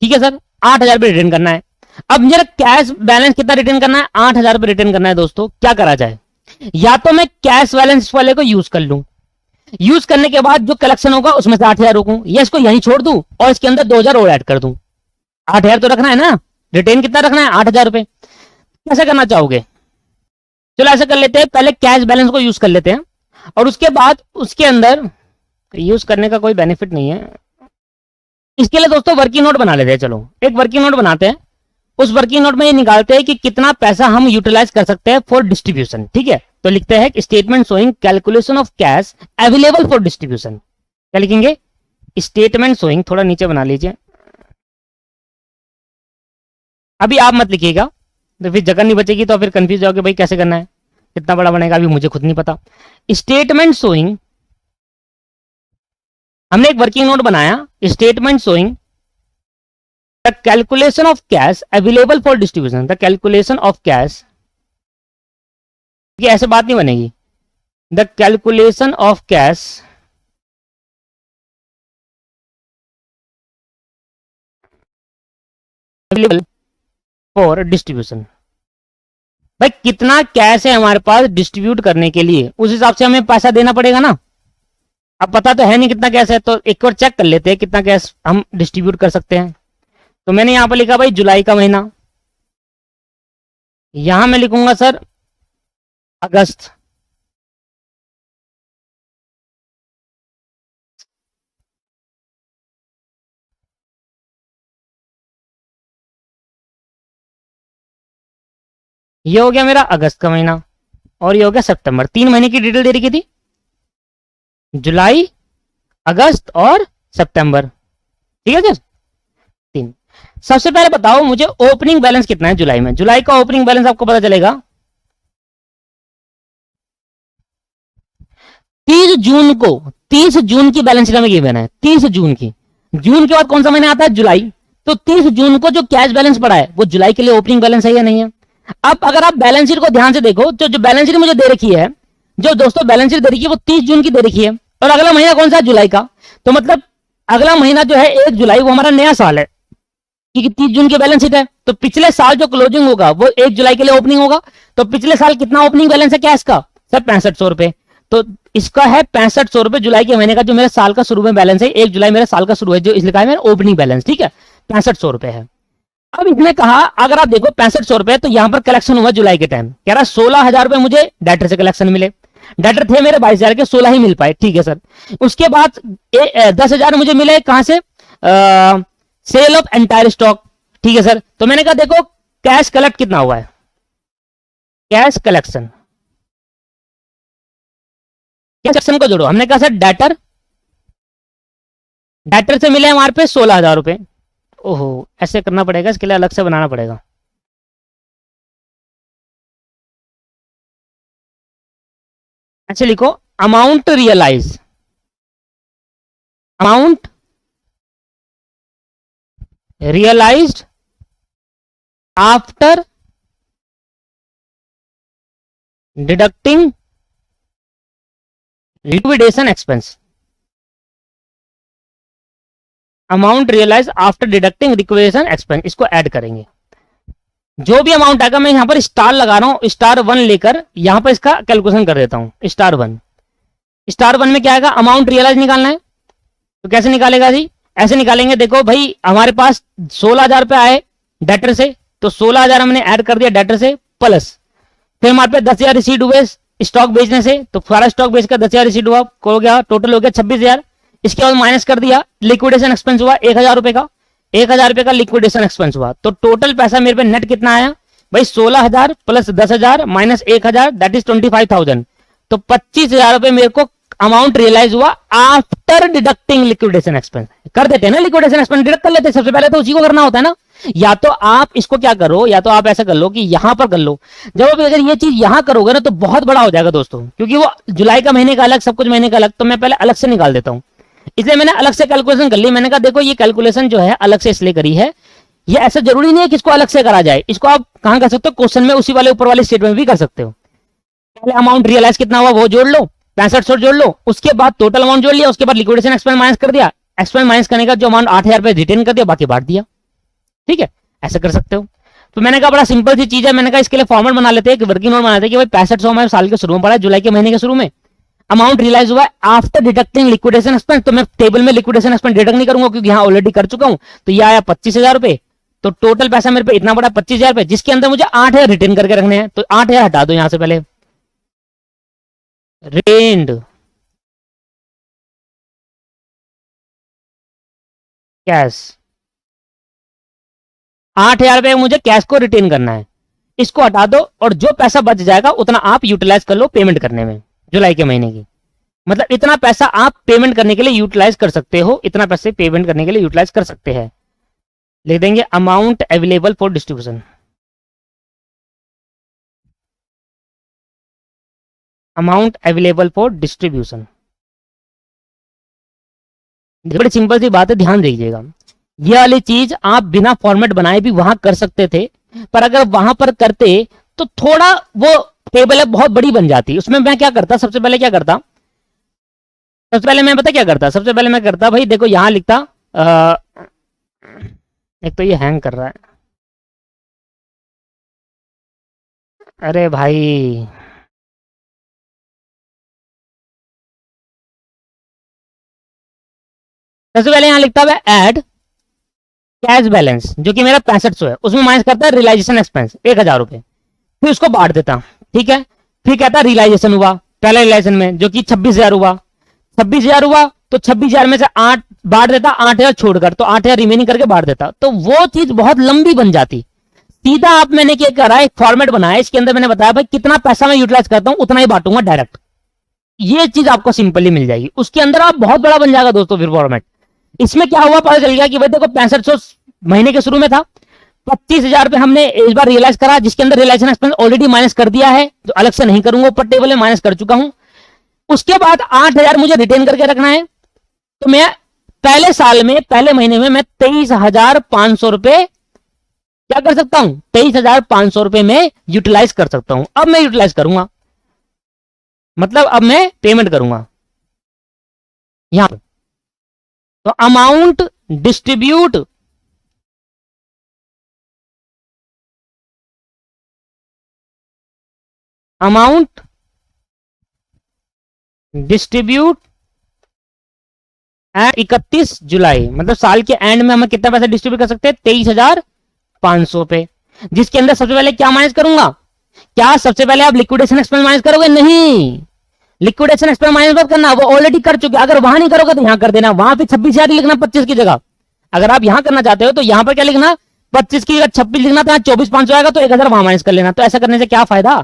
[SPEAKER 1] ठीक है सर, 8,000 रुपए रिटेन करना है। अब मुझे कैश बैलेंस कितना रिटेन करना है? 8,000 रुपए रिटेन करना है। दोस्तों क्या करा जाए? या तो मैं कैश बैलेंस वाले को यूज कर लूं, यूज करने के बाद जो कलेक्शन होगा उसमें से 8,000 रोकूं, या इसको यहीं छोड़ दूं और इसके अंदर 2,000 और ऐड कर दूं। 8,000 तो रखना है ना, रिटेन कितना रखना है? 8,000 रुपए। कैसे करना चाहोगे? चलो ऐसा कर लेते हैं, पहले कैश बैलेंस को यूज कर लेते हैं और उसके बाद उसके अंदर यूज करने का कोई बेनिफिट नहीं है। इसके लिए दोस्तों वर्किंग नोट बना लेते हैं। चलो एक वर्किंग नोट बनाते हैं, उस वर्किंग नोट में ये निकालते हैं कि कितना पैसा हम यूटिलाइज कर सकते हैं फॉर डिस्ट्रीब्यूशन। ठीक है, तो लिखते हैं statement showing calculation of cash available for distribution. क्या लिखेंगे? स्टेटमेंट शोइंग, थोड़ा नीचे बना लीजिए, अभी आप मत लिखिएगा तो फिर जगह नहीं बचेगी, तो फिर कंफ्यूज जाओगे भाई कैसे करना है, कितना बड़ा बनेगा, अभी मुझे खुद नहीं पता। स्टेटमेंट शोइंग, हमने एक वर्किंग नोट बनाया, statement showing the calculation of cash available for distribution. The calculation of cash, ऐसे बात नहीं बनेगी, the calculation of cash available for distribution. भाई कितना कैश है हमारे पास डिस्ट्रीब्यूट करने के लिए, उस हिसाब से हमें पैसा देना पड़ेगा ना। अब पता तो है नहीं कितना कैश है, तो एक बार चेक कर लेते हैं कितना कैश हम डिस्ट्रीब्यूट कर सकते हैं। तो मैंने यहां पर लिखा भाई जुलाई का महीना, यहां मैं लिखूंगा सर अगस्त, ये हो गया मेरा अगस्त का महीना, और ये हो गया सितंबर। 3 महीने की डिटेल दे रखी थी, जुलाई, अगस्त और सितंबर, ठीक है सर। 3। सबसे पहले बताओ मुझे ओपनिंग बैलेंस कितना है जुलाई में। जुलाई का ओपनिंग बैलेंस आपको पता चलेगा 30 जून को, 30 जून की बैलेंस शीट में गिवन है, 30 जून की। जून के बाद कौन सा महीना आता है, जुलाई। तो 30 जून को जो कैश बैलेंस पड़ा है वो जुलाई के लिए ओपनिंग बैलेंस है या नहीं है। अब अगर आप बैलेंस शीट को ध्यान से देखो तो जो बैलेंस शीट मुझे दे रखी है, जो दोस्तों बैलेंस शीट दे रखी है वो 30 जून की दे रखी है, और अगला महीना कौन सा है, जुलाई का। तो मतलब अगला महीना जो है 1 जुलाई, वो हमारा नया साल है, क्योंकि 30 जून की बैलेंस शीट है। तो पिछले साल जो क्लोजिंग होगा वो 1 जुलाई के लिए ओपनिंग होगा। तो पिछले साल कितना ओपनिंग बैलेंस है कैश का, सर 6500 रुपए। तो इसका है 6500 रुपए जुलाई के महीने का, जो मेरे साल का शुरू में बैलेंस है। 1 जुलाई मेरा साल का शुरू है, जो इसलिए कहा है मेरा ओपनिंग बैलेंस, ठीक है, 6500 रुपए है। अब इसने कहा अगर आप देखो 6500 रुपए, तो यहां पर कलेक्शन हुआ जुलाई के टाइम, कह रहा 16,000 रुपए मुझे डेटर से कलेक्शन मिले। डेटर थे मेरे 22,000 के, 16 ही मिल पाए, ठीक है सर। उसके बाद 10,000 मुझे मिले कहां से, सेल ऑफ एंटायर स्टॉक, ठीक है सर। तो मैंने कहा देखो कैश कलेक्ट कितना हुआ है, कैश कलेक्शन, कैश कलेक्शन को जोड़ो। हमने कहा सर डेटर, डेटर से मिले हमारे पे 16,000 रुपए। ओहो, ऐसे करना पड़ेगा, इसके लिए अलग से बनाना पड़ेगा। ऐसे लिखो amount realise, amount realised after deducting liquidation expense, amount realise after deducting liquidation expense, इसको ऐड करेंगे। जो भी अमाउंट आएगा, मैं यहां पर स्टार लगा रहा हूं, स्टार 1 लेकर यहां पर इसका कैलकुलेशन कर देता हूं। स्टार 1, स्टार 1 में क्या आएगा, अमाउंट रियलाइज निकालना है। तो कैसे निकालेगा जी, ऐसे निकालेंगे, देखो भाई हमारे पास 16,000 रुपए आए डेटर से, तो 16,000 हमने ऐड कर दिया डेटर से, प्लस फिर हमारे पे 10,000 रिसीड हुए स्टॉक बेचने से, तो सारा स्टॉक बेचकर 10,000 रिसीड हुआ, हो गया टोटल हो गया 26,000। इसके बाद माइनस कर दिया, लिक्विडेशन एक्सपेंस हुआ 1,000 रुपए का, 1,000 रुपए का लिक्विडेशन एक्सपेंस हुआ। तो टोटल पैसा मेरे पे नेट कितना आया भाई, 16,000 प्लस 10,000 माइनस 1,000, दैट इज 25,000। तो 25,000 रुपए मेरे को अमाउंट रियलाइज हुआ आफ्टर डिडक्टिंग लिक्विडेशन एक्सपेंस। कर देते हैं ना लिक्विडेशन एक्सपेंस, डिडक्ट कर लेते हैं, सबसे पहले तो उसी को करना होता है ना। या तो आप इसको क्या करो, या तो आप ऐसा कर लो कि यहां पर कर लो। जब आप अगर ये चीज यहां करोगे ना तो बहुत बड़ा हो जाएगा दोस्तों, क्योंकि वो जुलाई का महीने का अलग, सब कुछ महीने का अलग, तो मैं पहले अलग से निकाल देता हूं। इसलिए मैंने अलग से कैलकुलेशन कर ली। मैंने कहा देखो ये कैलकुलेशन जो है अलग से इसलिए करी है, ये ऐसा जरूरी नहीं है कि इसको अलग से करा जाए। इसको आप कहां कर सकते हो, क्वेश्चन में उसी वाले ऊपर वाले स्टेटमेंट भी कर सकते हो। पहले अमाउंट रियलाइज कितना हुआ वो जोड़ लो, 6500 जोड़ लो, उसके बाद टोटल अमाउंट जोड़ लिया, उसके बाद लिक्विडेशन एक्सपेंस माइनस कर दिया, एक्सपेंस माइनस करने का जो अमाउंट 8,000 रुपए रिटेन कर दिया, बाकी बांट दिया, ठीक है, ऐसा कर सकते हो। तो मैंने कहा बड़ा सिंपल सी चीज है, मैंने कहा इसके लिए फॉर्मेट बना लेते हैं, एक वर्किंग नोट बना लेते हैं कि भाई 6500 हमारे साल के शुरू में पड़ा है, जुलाई के महीने के शुरू में। अमाउंट रियलाइज हुआ आफ्टर डिडक्टिंग लिक्विडेशन एक्सपेंस, तो मैं टेबल में लिक्विडेशन एक्सपेंस डिडक्ट नहीं करूंगा क्योंकि यहां ऑलरेडी कर चुका हूं। तो ये आया 25,000 रुपए, तो टोटल पैसा मेरे पे इतना बड़ा 25,000 रुपए, जिसके अंदर मुझे 8,000 रिटेन करके रखने हैं। तो 8,000 हटा दो यहां से पहले, रेंड कैश, 8,000 रुपए मुझे कैश को रिटेन करना है, इसको हटा दो, और जो पैसा बच जाएगा उतना आप यूटिलाइज कर लो पेमेंट करने में जुलाई के महीने की। मतलब इतना पैसा आप पेमेंट करने के लिए यूटिलाइज कर सकते हो, इतना पैसे पेमेंट करने के लिए यूटिलाइज कर सकते हैं। लिख देंगे amount available for distribution, amount available for distribution. बड़ी सिंपल सी बात है, ध्यान दीजिएगा। ये वाली चीज आप बिना फॉर्मेट बनाए भी वहां कर सकते थे, पर अगर वहां पर करते तो थोड़ा वो टेबल है बहुत बड़ी बन जाती। उसमें मैं क्या करता, सबसे पहले क्या करता, सबसे पहले मैं पता क्या करता, सबसे पहले मैं करता भाई देखो यहां लिखता, एक तो ये हैंग कर रहा है, अरे भाई, सबसे पहले यहां लिखता हुआ ऐड कैश बैलेंस जो कि मेरा 6500 है, उसमें माइनस करता है रियलाइजेशन एक्सपेंस 1000 रुपए, फिर उसको बांट देता। ठीक है, फिर कहता है रियलाइजेशन हुआ पहले रियलाइजेशन में जो कि 26,000 हुआ। 26,000 हुआ तो 26,000 में से 8 बांट देता, 8,000 छोड़कर, तो 8,000 रिमेनिंग करके बांट देता, तो वो चीज बहुत लंबी बन जाती। सीधा आप मैंने क्या करा, एक फॉर्मेट बनाया, इसके अंदर मैंने बताया भाई कितना पैसा मैं यूटिलाइज करता हूं उतना ही बांटूंगा डायरेक्ट। ये चीज आपको सिंपली मिल जाएगी, उसके अंदर आप बहुत बड़ा बन जाएगा दोस्तों फिर फॉर्मेट। इसमें क्या हुआ पता चल गया कि भाई देखो 6500 महीने के शुरू में था, 25,000 पे हमने इस बार रियलाइज करा, जिसके अंदर रियलाइजेशन एक्सपेंस ऑलरेडी माइनस कर दिया है, तो अलग से नहीं करूंगा, ऊपर टेबल में माइनस कर चुका हूं। उसके बाद 8,000 मुझे रिटेन करके रखना है, तो मैं पहले साल में पहले महीने में मैं 23,500 रुपए क्या कर सकता हूं, 23,500 रुपए में यूटिलाइज कर सकता हूं। अब मैं यूटिलाइज करूंगा, मतलब अब मैं पेमेंट करूंगा यहां पर। तो amount distribute amount distribute and 31 जुलाई, मतलब साल के एंड में हम कितना पैसा डिस्ट्रीब्यूट कर सकते हैं, 23,500 पे, जिसके अंदर सबसे पहले क्या माइनस करूंगा, क्या सबसे पहले आप लिक्विडेशन एक्सपेंस माइनस करोगे, नहीं, लिक्विडेशन एक्सपेंस माइनस मत करना, वो ऑलरेडी कर चुके, अगर वहां नहीं करोगे तो यहां कर देना, वहां पे 26,000 लिखना 25 की जगह। अगर आप यहां करना चाहते हो तो यहां पर क्या लिखना, 25 की जगह 26 लिखना, तो 24,500 आएगा, तो 1,000 वहां माइनस कर लेना। तो ऐसा करने से क्या फायदा,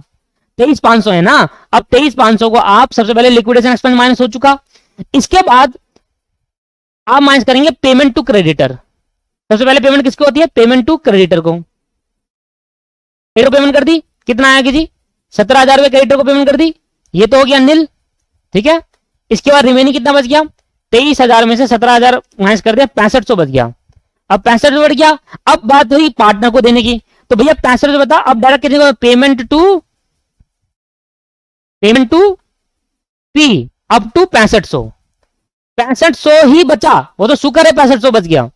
[SPEAKER 1] 23,500 है ना, अब 23,500 को आप सबसे पहले लिक्विडेशन एक्सपेंस माइनस हो चुका, इसके बाद आप माइनस करेंगे पेमेंट टू क्रेडिटर। सबसे पहले पेमेंट किसको होती है, पेमेंट टू क्रेडिटर को, क्रेडिटर पेमेंट कर दी, कितना आया कि जी 17,000 रुपए क्रेडिटर को पेमेंट कर दी, ये तो हो गया नील। ठीक है, इसके बाद रिमेनिंग कितना बच गया, 23,000 में से 17,000 माइनस कर दिया, 6500 बच गया। अब 6500 बढ़ गया, अब बात हुई पार्टनर को देने की, तो भैया 6500 बता, अब डायरेक्ट कितने, payment to P up to 6500, 6500 ही बचा, वो तो शुक्र है 6500 बच गया।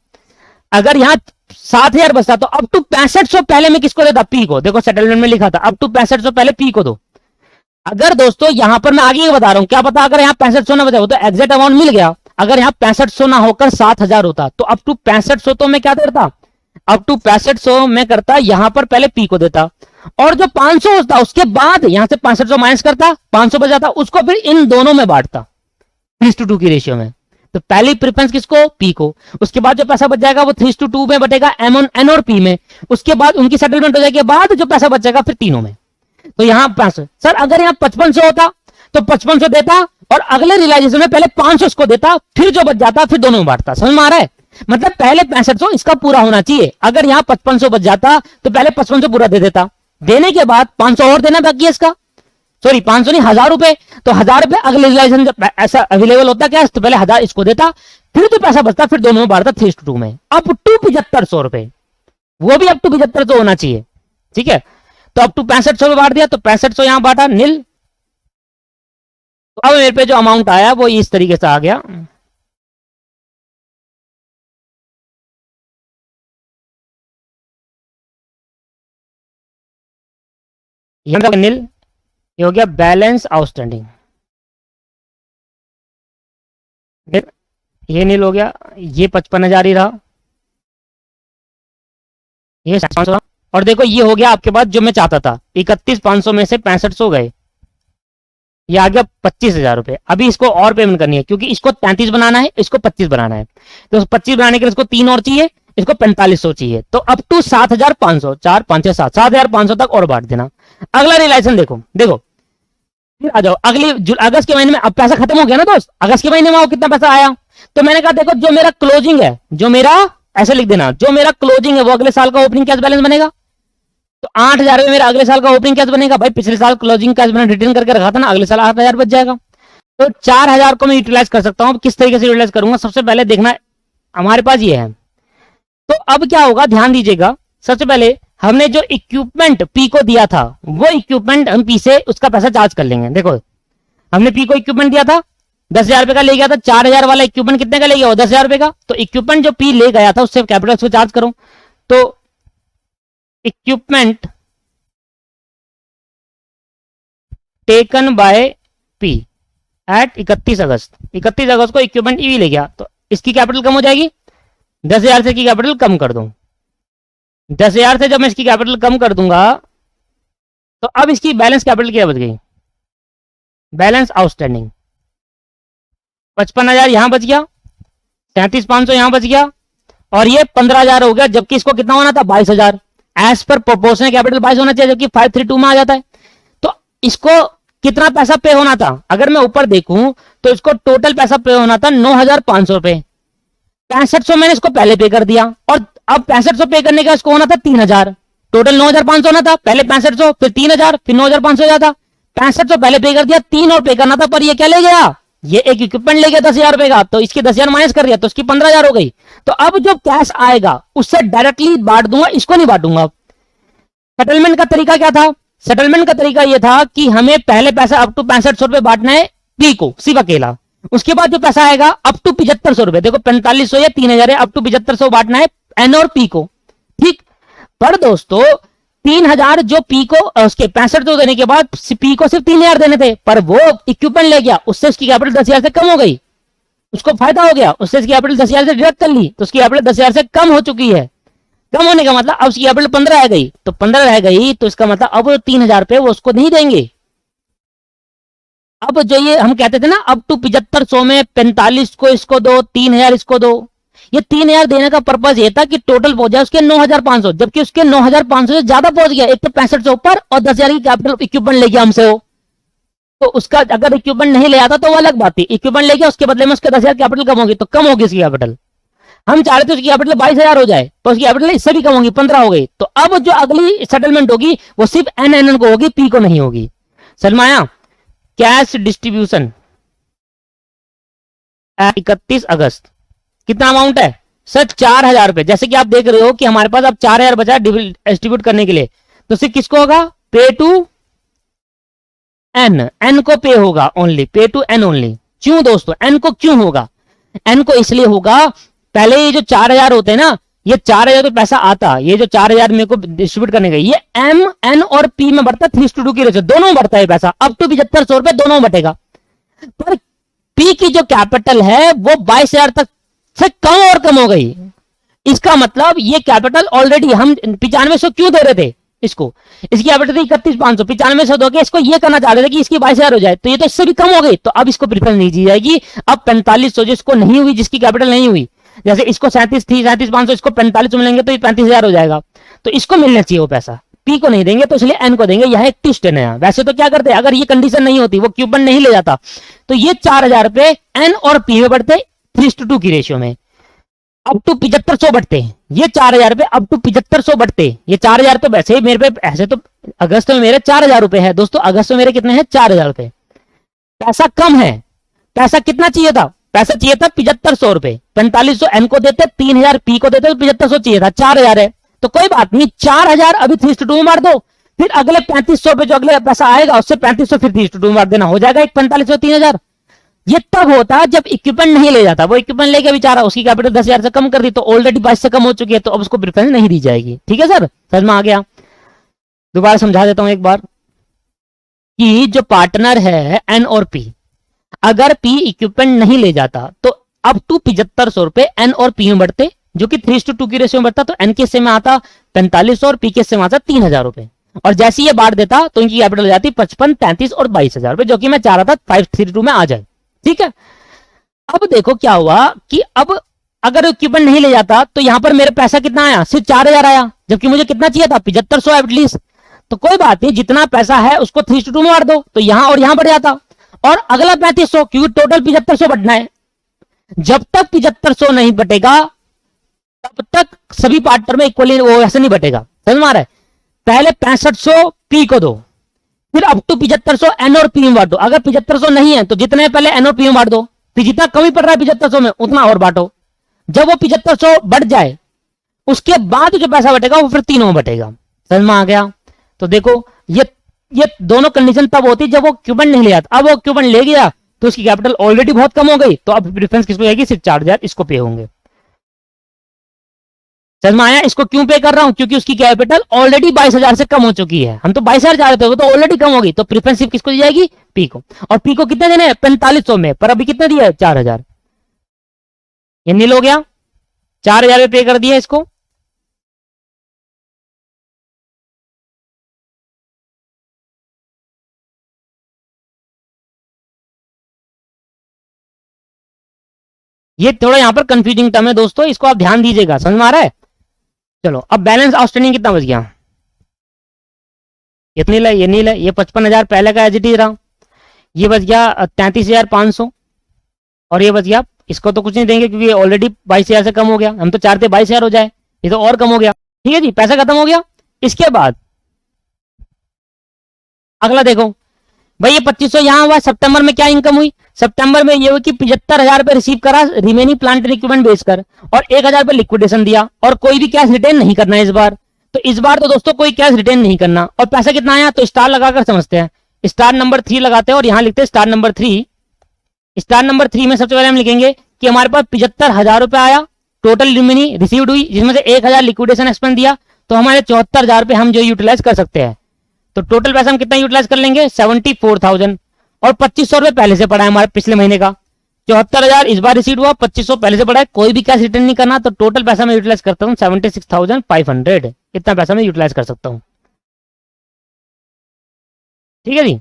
[SPEAKER 1] अगर यहां 7,000 बचता तो अब टू 6500 पहले मैं किसको देता, पी को, देखो सेटलमेंट में लिखा था अब टू 6500 पहले पी को दो। अगर दोस्तों यहां पर मैं आगे बता रहा हूं, क्या पता अगर यहां 6500 ना बचा, वो तो एग्जैक्ट अमाउंट मिल गया, अगर यहां 6500 ना होकर 7,000 होता तो अब टू 6500 तो मैं क्या करता, अब टू 6500 मैं करता यहां पर पहले पी को देता, और जो 500 होता उसके बाद यहां से 6500 माइनस करता, 500 बचाता, उसको फिर इन दोनों में बांटता 3:2 की रेशियो में। तो पहली प्रेफरेंस किसको, पी को, उसके बाद जो पैसा बच जाएगा वो 3:2 में बटेगा एन और पी में, उसके बाद उनकी सेटलमेंट हो जाएगी, बाद जो पैसा बचेगा फिर तीनों में। तो यहां 500, सर अगर यहां 5500 होता तो 5500 देता और अगले रियलाइजेशन में पहले 500 उसको देता, फिर जो बच जाता फिर दोनों में बांटता, समझ में आ रहा है, मतलब पहले 6500 इसका पूरा होना चाहिए, अगर यहां 5500 बच जाता तो पहले 5500 पूरा दे देता, देने के बाद 500 और देना बाकी है इसका, सॉरी 500 नहीं 1,000 रुपए, तो 1,000 रुपए अगले रियलाइजेशन जब ऐसा अवेलेबल होता क्या, तो पहले 1,000 इसको देता, फिर जो पैसा बचता फिर दोनों में बांटता 3:2 में, अप टू 7500 रुपए, वो भी अप टू 7500 होना चाहिए। ठीक है, तो अप टू 6500 में बांट दिया, तो 6500 यहां बांटा नील, तो अब मेरे पे जो अमाउंट आया वो इस तरीके से आ गया। नील, ये हो गया बैलेंस आउटस्टैंडिंग, ये नील हो गया, ये 55,000 ही रहा, ये 500, और देखो ये हो गया आपके पास जो मैं चाहता था, 31,500 में से 6500 गए, ये आ गया 25,000 रुपए। अभी इसको और पेमेंट करनी है क्योंकि इसको 33 बनाना है, इसको 25 बनाना है, तो 25 बनाने के लिए इसको 3 और चाहिए, इसको 4500 चाहिए, तो अप टू 7,500, 4 5 6 7 7,500 तक और बांट देना। अगला रिलेशन देखो, देखो फिर आ जाओ अगली अगस्त के महीने में, अब पैसा खत्म हो गया ना दोस्त, अगस्त के महीने में कितना पैसा आया, तो मैंने कहा देखो जो मेरा क्लोजिंग है, जो मेरा, ऐसे लिख देना, जो मेरा क्लोजिंग है वो अगले साल का ओपनिंग कैश बैलेंस बनेगा, तो 8,000 में मेरा अगले साल का ओपनिंग कैश बनेगा, भाई पिछले साल क्लोजिंग कैश मैंने रिटर्न करके रखा था ना, अगले साल 8,000 बच जाएगा, तो 4,000 को मैं यूटिलाइज कर सकता हूं। किस तरीके से यूटिलाइज करूंगा, सबसे पहले देखना हमारे पास ये है, तो अब क्या होगा ध्यान दीजिएगा, सबसे पहले हमने जो इक्विपमेंट पी को दिया था वो इक्विपमेंट हम पी से उसका पैसा चार्ज कर लेंगे। देखो हमने पी को इक्विपमेंट दिया था 10,000 रुपए का, ले गया था, 4,000 वाला इक्विपमेंट कितने का ले गया, 10,000 रुपए का, तो इक्विपमेंट जो पी ले गया था उससे कैपिटल को चार्ज करो, तो equipment taken by P at 31 August को इक्विपमेंट ईवी ले गया, तो इसकी कैपिटल कम हो जाएगी। 10,000 से इसकी कैपिटल कम कर दूं, 10,000 से जब मैं इसकी कैपिटल कम कर दूंगा तो अब इसकी बैलेंस कैपिटल क्या बच गई, बैलेंस आउटस्टैंडिंग 55,000 यहां बच गया, 37,500 यहां बच गया, और ये 15,000 हो गया, जबकि इसको कितना होना था 22,000। एज पर प्रोपोर्शनल कैपिटल 22 होना चाहिए, जबकि 532 में आ जाता है। तो इसको कितना पैसा पे होना था, अगर मैं ऊपर देखूं तो इसको टोटल पैसा पे होना था 9,500 रुपए। 6500 मैंने इसको पहले पे कर दिया, और अब 6500 पे करने का इसको होना था 3,000। टोटल 9,500 होना था, पहले 6500 फिर 3,000 फिर 9,500 जाता। 6500 पहले पे कर दिया, 3 और पे करना था, पर ये क्या ले गया, ये एक इक्विपमेंट ले गया 10,000 रुपए का, तो इसकी 10,000 माइनस कर दिया तो इसकी 15,000 हो गई। तो अब जो कैश आएगा उससे डायरेक्टली बांट दूंगा, इसको नहीं बांटूंगा। सेटलमेंट का तरीका क्या था, सेटलमेंट का तरीका यह था कि हमें पहले पैसा अप टू 6500 रुपए बांटना है पी को सिर्फ अकेला, उसके बाद जो पैसा आएगा अप टू 7500 रुपए, देखो 4500 या 3,000 है, अप टू 7500 बांटना है एन और पी को, ठीक। पर दोस्तों 3,000 जो पी को उसके 6500 देने के बाद पी को सिर्फ 3,000 देने थे, पर वो इक्विपमेंट ले गया, उससे उसकी कैपिटल 10,000 से कम हो गई, उसको फायदा हो गया, उससे उसकी कैपिटल 10,000 से डिडक्ट कर ली, तो उसकी कैपिटल 10,000 से कम हो चुकी है। कम होने का मतलब अब उसकी कैपिटल 15 रह गई, तो 15 रह गई, तो इसका मतलब अब 3,000 रुपए वो उसको नहीं देंगे। अब जो ये हम कहते थे ना अब टू 7500 में 45 को इसको दो, 3,000 इसको दो, ये 3,000 देने का पर्पज ये था कि टोटल पहुंच जाए उसके 9,500, जबकि उसके 9,500 से ज्यादा पहुंच गया, एक तो 65 से ऊपर और 10,000 की कैपिटल इक्विपमेंट ले गया हमसे वो, तो उसका अगर इक्विपमेंट नहीं ले आता तो वो अलग बात थी, इक्विपमेंट ले गया उसके बदले में उसके 10,000 कैपिटल कम होगी, तो कम होगी उसकी कैपिटल। हम चाह रहे थे उसकी कैपिटल 22,000 हो जाए, तो उसकी कैपिटल इससे भी कम होगी, 15 हो गई। तो अब जो अगली सेटलमेंट होगी वो सिर्फ एन को होगी, पी को नहीं होगी। सलमाया कैश डिस्ट्रीब्यूशन 31 अगस्त कितना अमाउंट है सर, 4,000 रुपए। जैसे कि आप देख रहे हो कि हमारे पास अब 4,000 बचा डिस्ट्रीब्यूट करने के लिए, तो सिर्फ किसको होगा, पे टू एन, एन को पे होगा ओनली, पे टू एन ओनली। क्यों दोस्तों, एन को क्यों होगा, एन को इसलिए होगा, पहले ये जो 4,000 होते हैं ना, ये 4,000 तो पैसा आता, ये जो 4,000 मेरे को डिस्ट्रीब्यूट करने का, ये एम एन और पी में बढ़ता 3:2 की रेशो, दोनों में बढ़ता है पैसा, अप टू 7500 रुपए दोनों में बढ़ेगा। पर पी की जो कैपिटल है वो 22,000 तक से कम और कम हो गई। इसका मतलब ये कैपिटल ऑलरेडी हम 9500 क्यों दे रहे थे इसको, इसकी कैपिटल थी 31,500, 9500 दो के इसको ये करना चाह रहे थे कि इसकी 22,000 हो जाए, तो ये तो इससे भी कम हो गई, तो अब इसको प्रिफरेंस नहीं दी जाएगी। अब 4500 जिसको नहीं हुई, जिसकी कैपिटल नहीं हुई, जैसे इसको 37 थी 37,500, इसको 45 मिलेंगे तो ये 35,000 हो जाएगा, तो इसको मिलना चाहिए वो पैसा, पी को नहीं देंगे, तो इसलिए एन को देंगे। यह एक ट्विस्ट है नया। वैसे तो क्या करते, अगर ये कंडीशन नहीं होती, वो क्यूबन नहीं ले जाता, तो ये 4,000 रुपए एन और पी में बढ़ते 3:2 की रेशियो में, अप टू 7500 बढ़ते हैं। ये 4,000 रुपए अप टू 7500 बढ़ते, ये 4,000 तो वैसे ही मेरे पे, ऐसे तो अगस्त में मेरे 4,000 रुपए है दोस्तों, अगस्त में मेरे कितने हैं 4,000 रुपए, पैसा कम है। पैसा कितना चाहिए था, पैसा चाहिए था 7500 रुपए, 4500 एन को देते, 3,000 पी को देते, तो 7500 चाहिए था, 4,000 है, तो कोई बात नहीं, 4,000 अभी 3:2 में मार दो, फिर अगले 3500 पे जो अगले पैसा आएगा उससे 3500 फिर 3:2 में मार देना, हो जाएगा एक 4500 3,000। ये तब होता जब इक्विपमेंट नहीं ले जाता, वो इक्विपमेंट लेके बेचारा उसकी कैपिटल 10,000 से कम कर दी, तो ऑलरेडी 22 से कम हो चुकी है, तो अब उसको प्रेफरेंस नहीं दी जाएगी। ठीक है सर, समझ में आ गया। दोबारा समझा देता हूं एक बार कि जो पार्टनर है एन और पी, अगर पी इक्विपमेंट नहीं ले जाता तो अब टू 7500 रुपए एन और पी में बढ़ते, जो कि 3:2 की रेशियो में बढ़ता, तो एन के हिस्से में आता 4500 और पी के हिस्से में आता 3,000 रुपए, और जैसे ये बांट देता तो इनकी कैपिटल हो जाती 55, 33 और 22,000 रुपए, जो कि मैं चाह रहा था 532 में आ जाए। ठीक है, अब देखो क्या हुआ कि अब अगर इक्विपमेंट नहीं ले जाता तो यहां पर मेरे पैसा कितना आया, सिर्फ 4,000 आया, जबकि मुझे कितना चाहिए था 7500 एटलीस्ट। तो कोई बात नहीं, जितना पैसा है उसको 3:2 में बांट दो, तो यहां और यहां बढ़ जाता, और अगला 3500, क्योंकि टोटल 7500 बढ़ना है। जब तक 7500 नहीं बटेगा तब तक सभी पार्टनर में इक्वली वो ऐसे नहीं बटेगा, समझ में आ रहा है। पहले 6500 पी को दो, फिर अप टू 7500 एन और पी में बांटो, अगर 7500 नहीं है तो जितने पहले एन और पी में बांट दो, फिर जितना कमी पड़ रहा है 7500 में उतना और बांटो, जब वो 7500 बढ़ जाए उसके बाद जो पैसा बटेगा वो फिर तीनों में बटेगा। समझ में आ गया। तो देखो ये दोनों कंडीशन तब होती जब वो क्यूबन नहीं ले आता, अब वो क्यूबन ले गया तो उसकी कैपिटल ऑलरेडी बहुत कम हो गई, तो अब प्रेफरेंस किसको जाएगी, सिर्फ 4,000 इसको पे होंगे। समझ में आया? इसको क्यों पे कर रहा हूं? क्योंकि उसकी कैपिटल ऑलरेडी 22,000 से कम हो चुकी है। हम तो 22,000 चाह रहे थे, वो तो ऑलरेडी कम होगी, तो प्रेफरेंस सिर्फ किसको दी जाएगी? पी को। और पी को कितने देने हैं? 4500 में, पर अभी कितने दिया है? 4000। ये नील हो गया, 4000 में पे कर दिया इसको। ये थोड़ा यहां पर कंफ्यूजिंग टर्म है दोस्तों, इसको आप ध्यान दीजिएगा। समझ में आ रहा है? चलो, अब बैलेंस आउटस्टैंडिंग कितना बच गया? ये नील है, ये नील है, ये 55,000 पहले का एज इट इज रहा। ये बच गया 33,500, और ये बच गया, इसको तो कुछ नहीं देंगे क्योंकि ऑलरेडी 22,000 से कम हो गया। हम तो चाहते 22,000 हो जाए, ये तो और कम हो गया। ठीक है जी, पैसा खत्म हो गया। इसके बाद अगला देखो भाई, ये 2500 यहां हुआ। सितंबर में क्या इनकम हुई? सितंबर में ये हुई कि 75,000 रुपए रिसीव करा रिमेनिंग प्लांट एंड इक्विपमेंट बेचकर, और 1,000 रुपए लिक्विडेशन दिया, और कोई भी कैश रिटेन नहीं करना है इस बार। तो इस बार तो दोस्तों कोई कैश रिटेन नहीं करना। और पैसा कितना आया? तो स्टार लगाकर समझते हैं। स्टार नंबर 3 लगाते हैं और यहां लिखते हैं स्टार नंबर 3। स्टार नंबर 3 में सबसे पहले हम लिखेंगे कि हमारे पास 75,000 रुपए आया टोटल रिमेनिंग रिसीव्ड हुई, जिसमें से 1,000 लिक्विडेशन एक्सपेंस दिया, तो हमारे 74,000 रुपए हम जो यूटिलाइज कर सकते हैं। तो टोटल पैसा हम कितना यूटिलाइज कर लेंगे? 74,000। और 2500 रुपए पहले से पड़ा है हमारे पिछले महीने का। 74,000 इस बार रिसीव हुआ, 2500 पहले से पड़ा है, कोई भी कैश रिटर्न नहीं करना। तो टोटल पैसा मैं यूटिलाइज करता हूँ 76,500। इतना पैसा मैं यूटिलाइज कर सकता हूँ। ठीक है जी।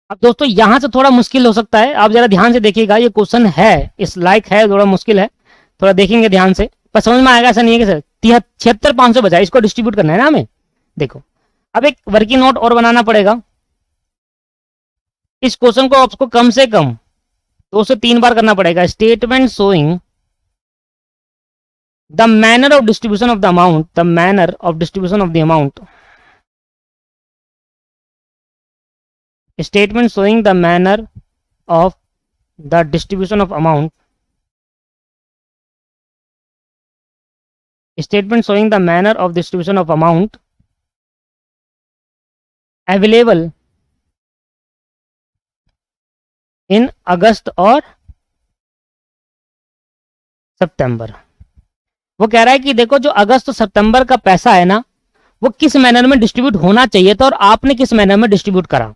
[SPEAKER 1] अब दोस्तों यहां से थोड़ा मुश्किल हो सकता है, आप जरा ध्यान से देखिएगा। ये क्वेश्चन है इस लाइक है, थोड़ा मुश्किल है, थोड़ा देखेंगे ध्यान से, पर समझ में आएगा। ऐसा नहीं है कि सर 76,500 बचा, इसको डिस्ट्रीब्यूट करना है ना हमें। देखो, अब एक वर्किंग नोट और बनाना पड़ेगा। इस क्वेश्चन को आपको कम से कम 2 से 3 बार करना पड़ेगा। Statement showing the manner of distribution of the amount, the manner of distribution of the amount, statement showing the manner of the distribution of amount, statement showing the manner of distribution of amount available in अगस्त और सितंबर। वो कह रहा है कि देखो, जो अगस्त और सितंबर का पैसा है ना, वो किस मैनर में डिस्ट्रीब्यूट होना चाहिए था और आपने किस मैनर में डिस्ट्रीब्यूट करा।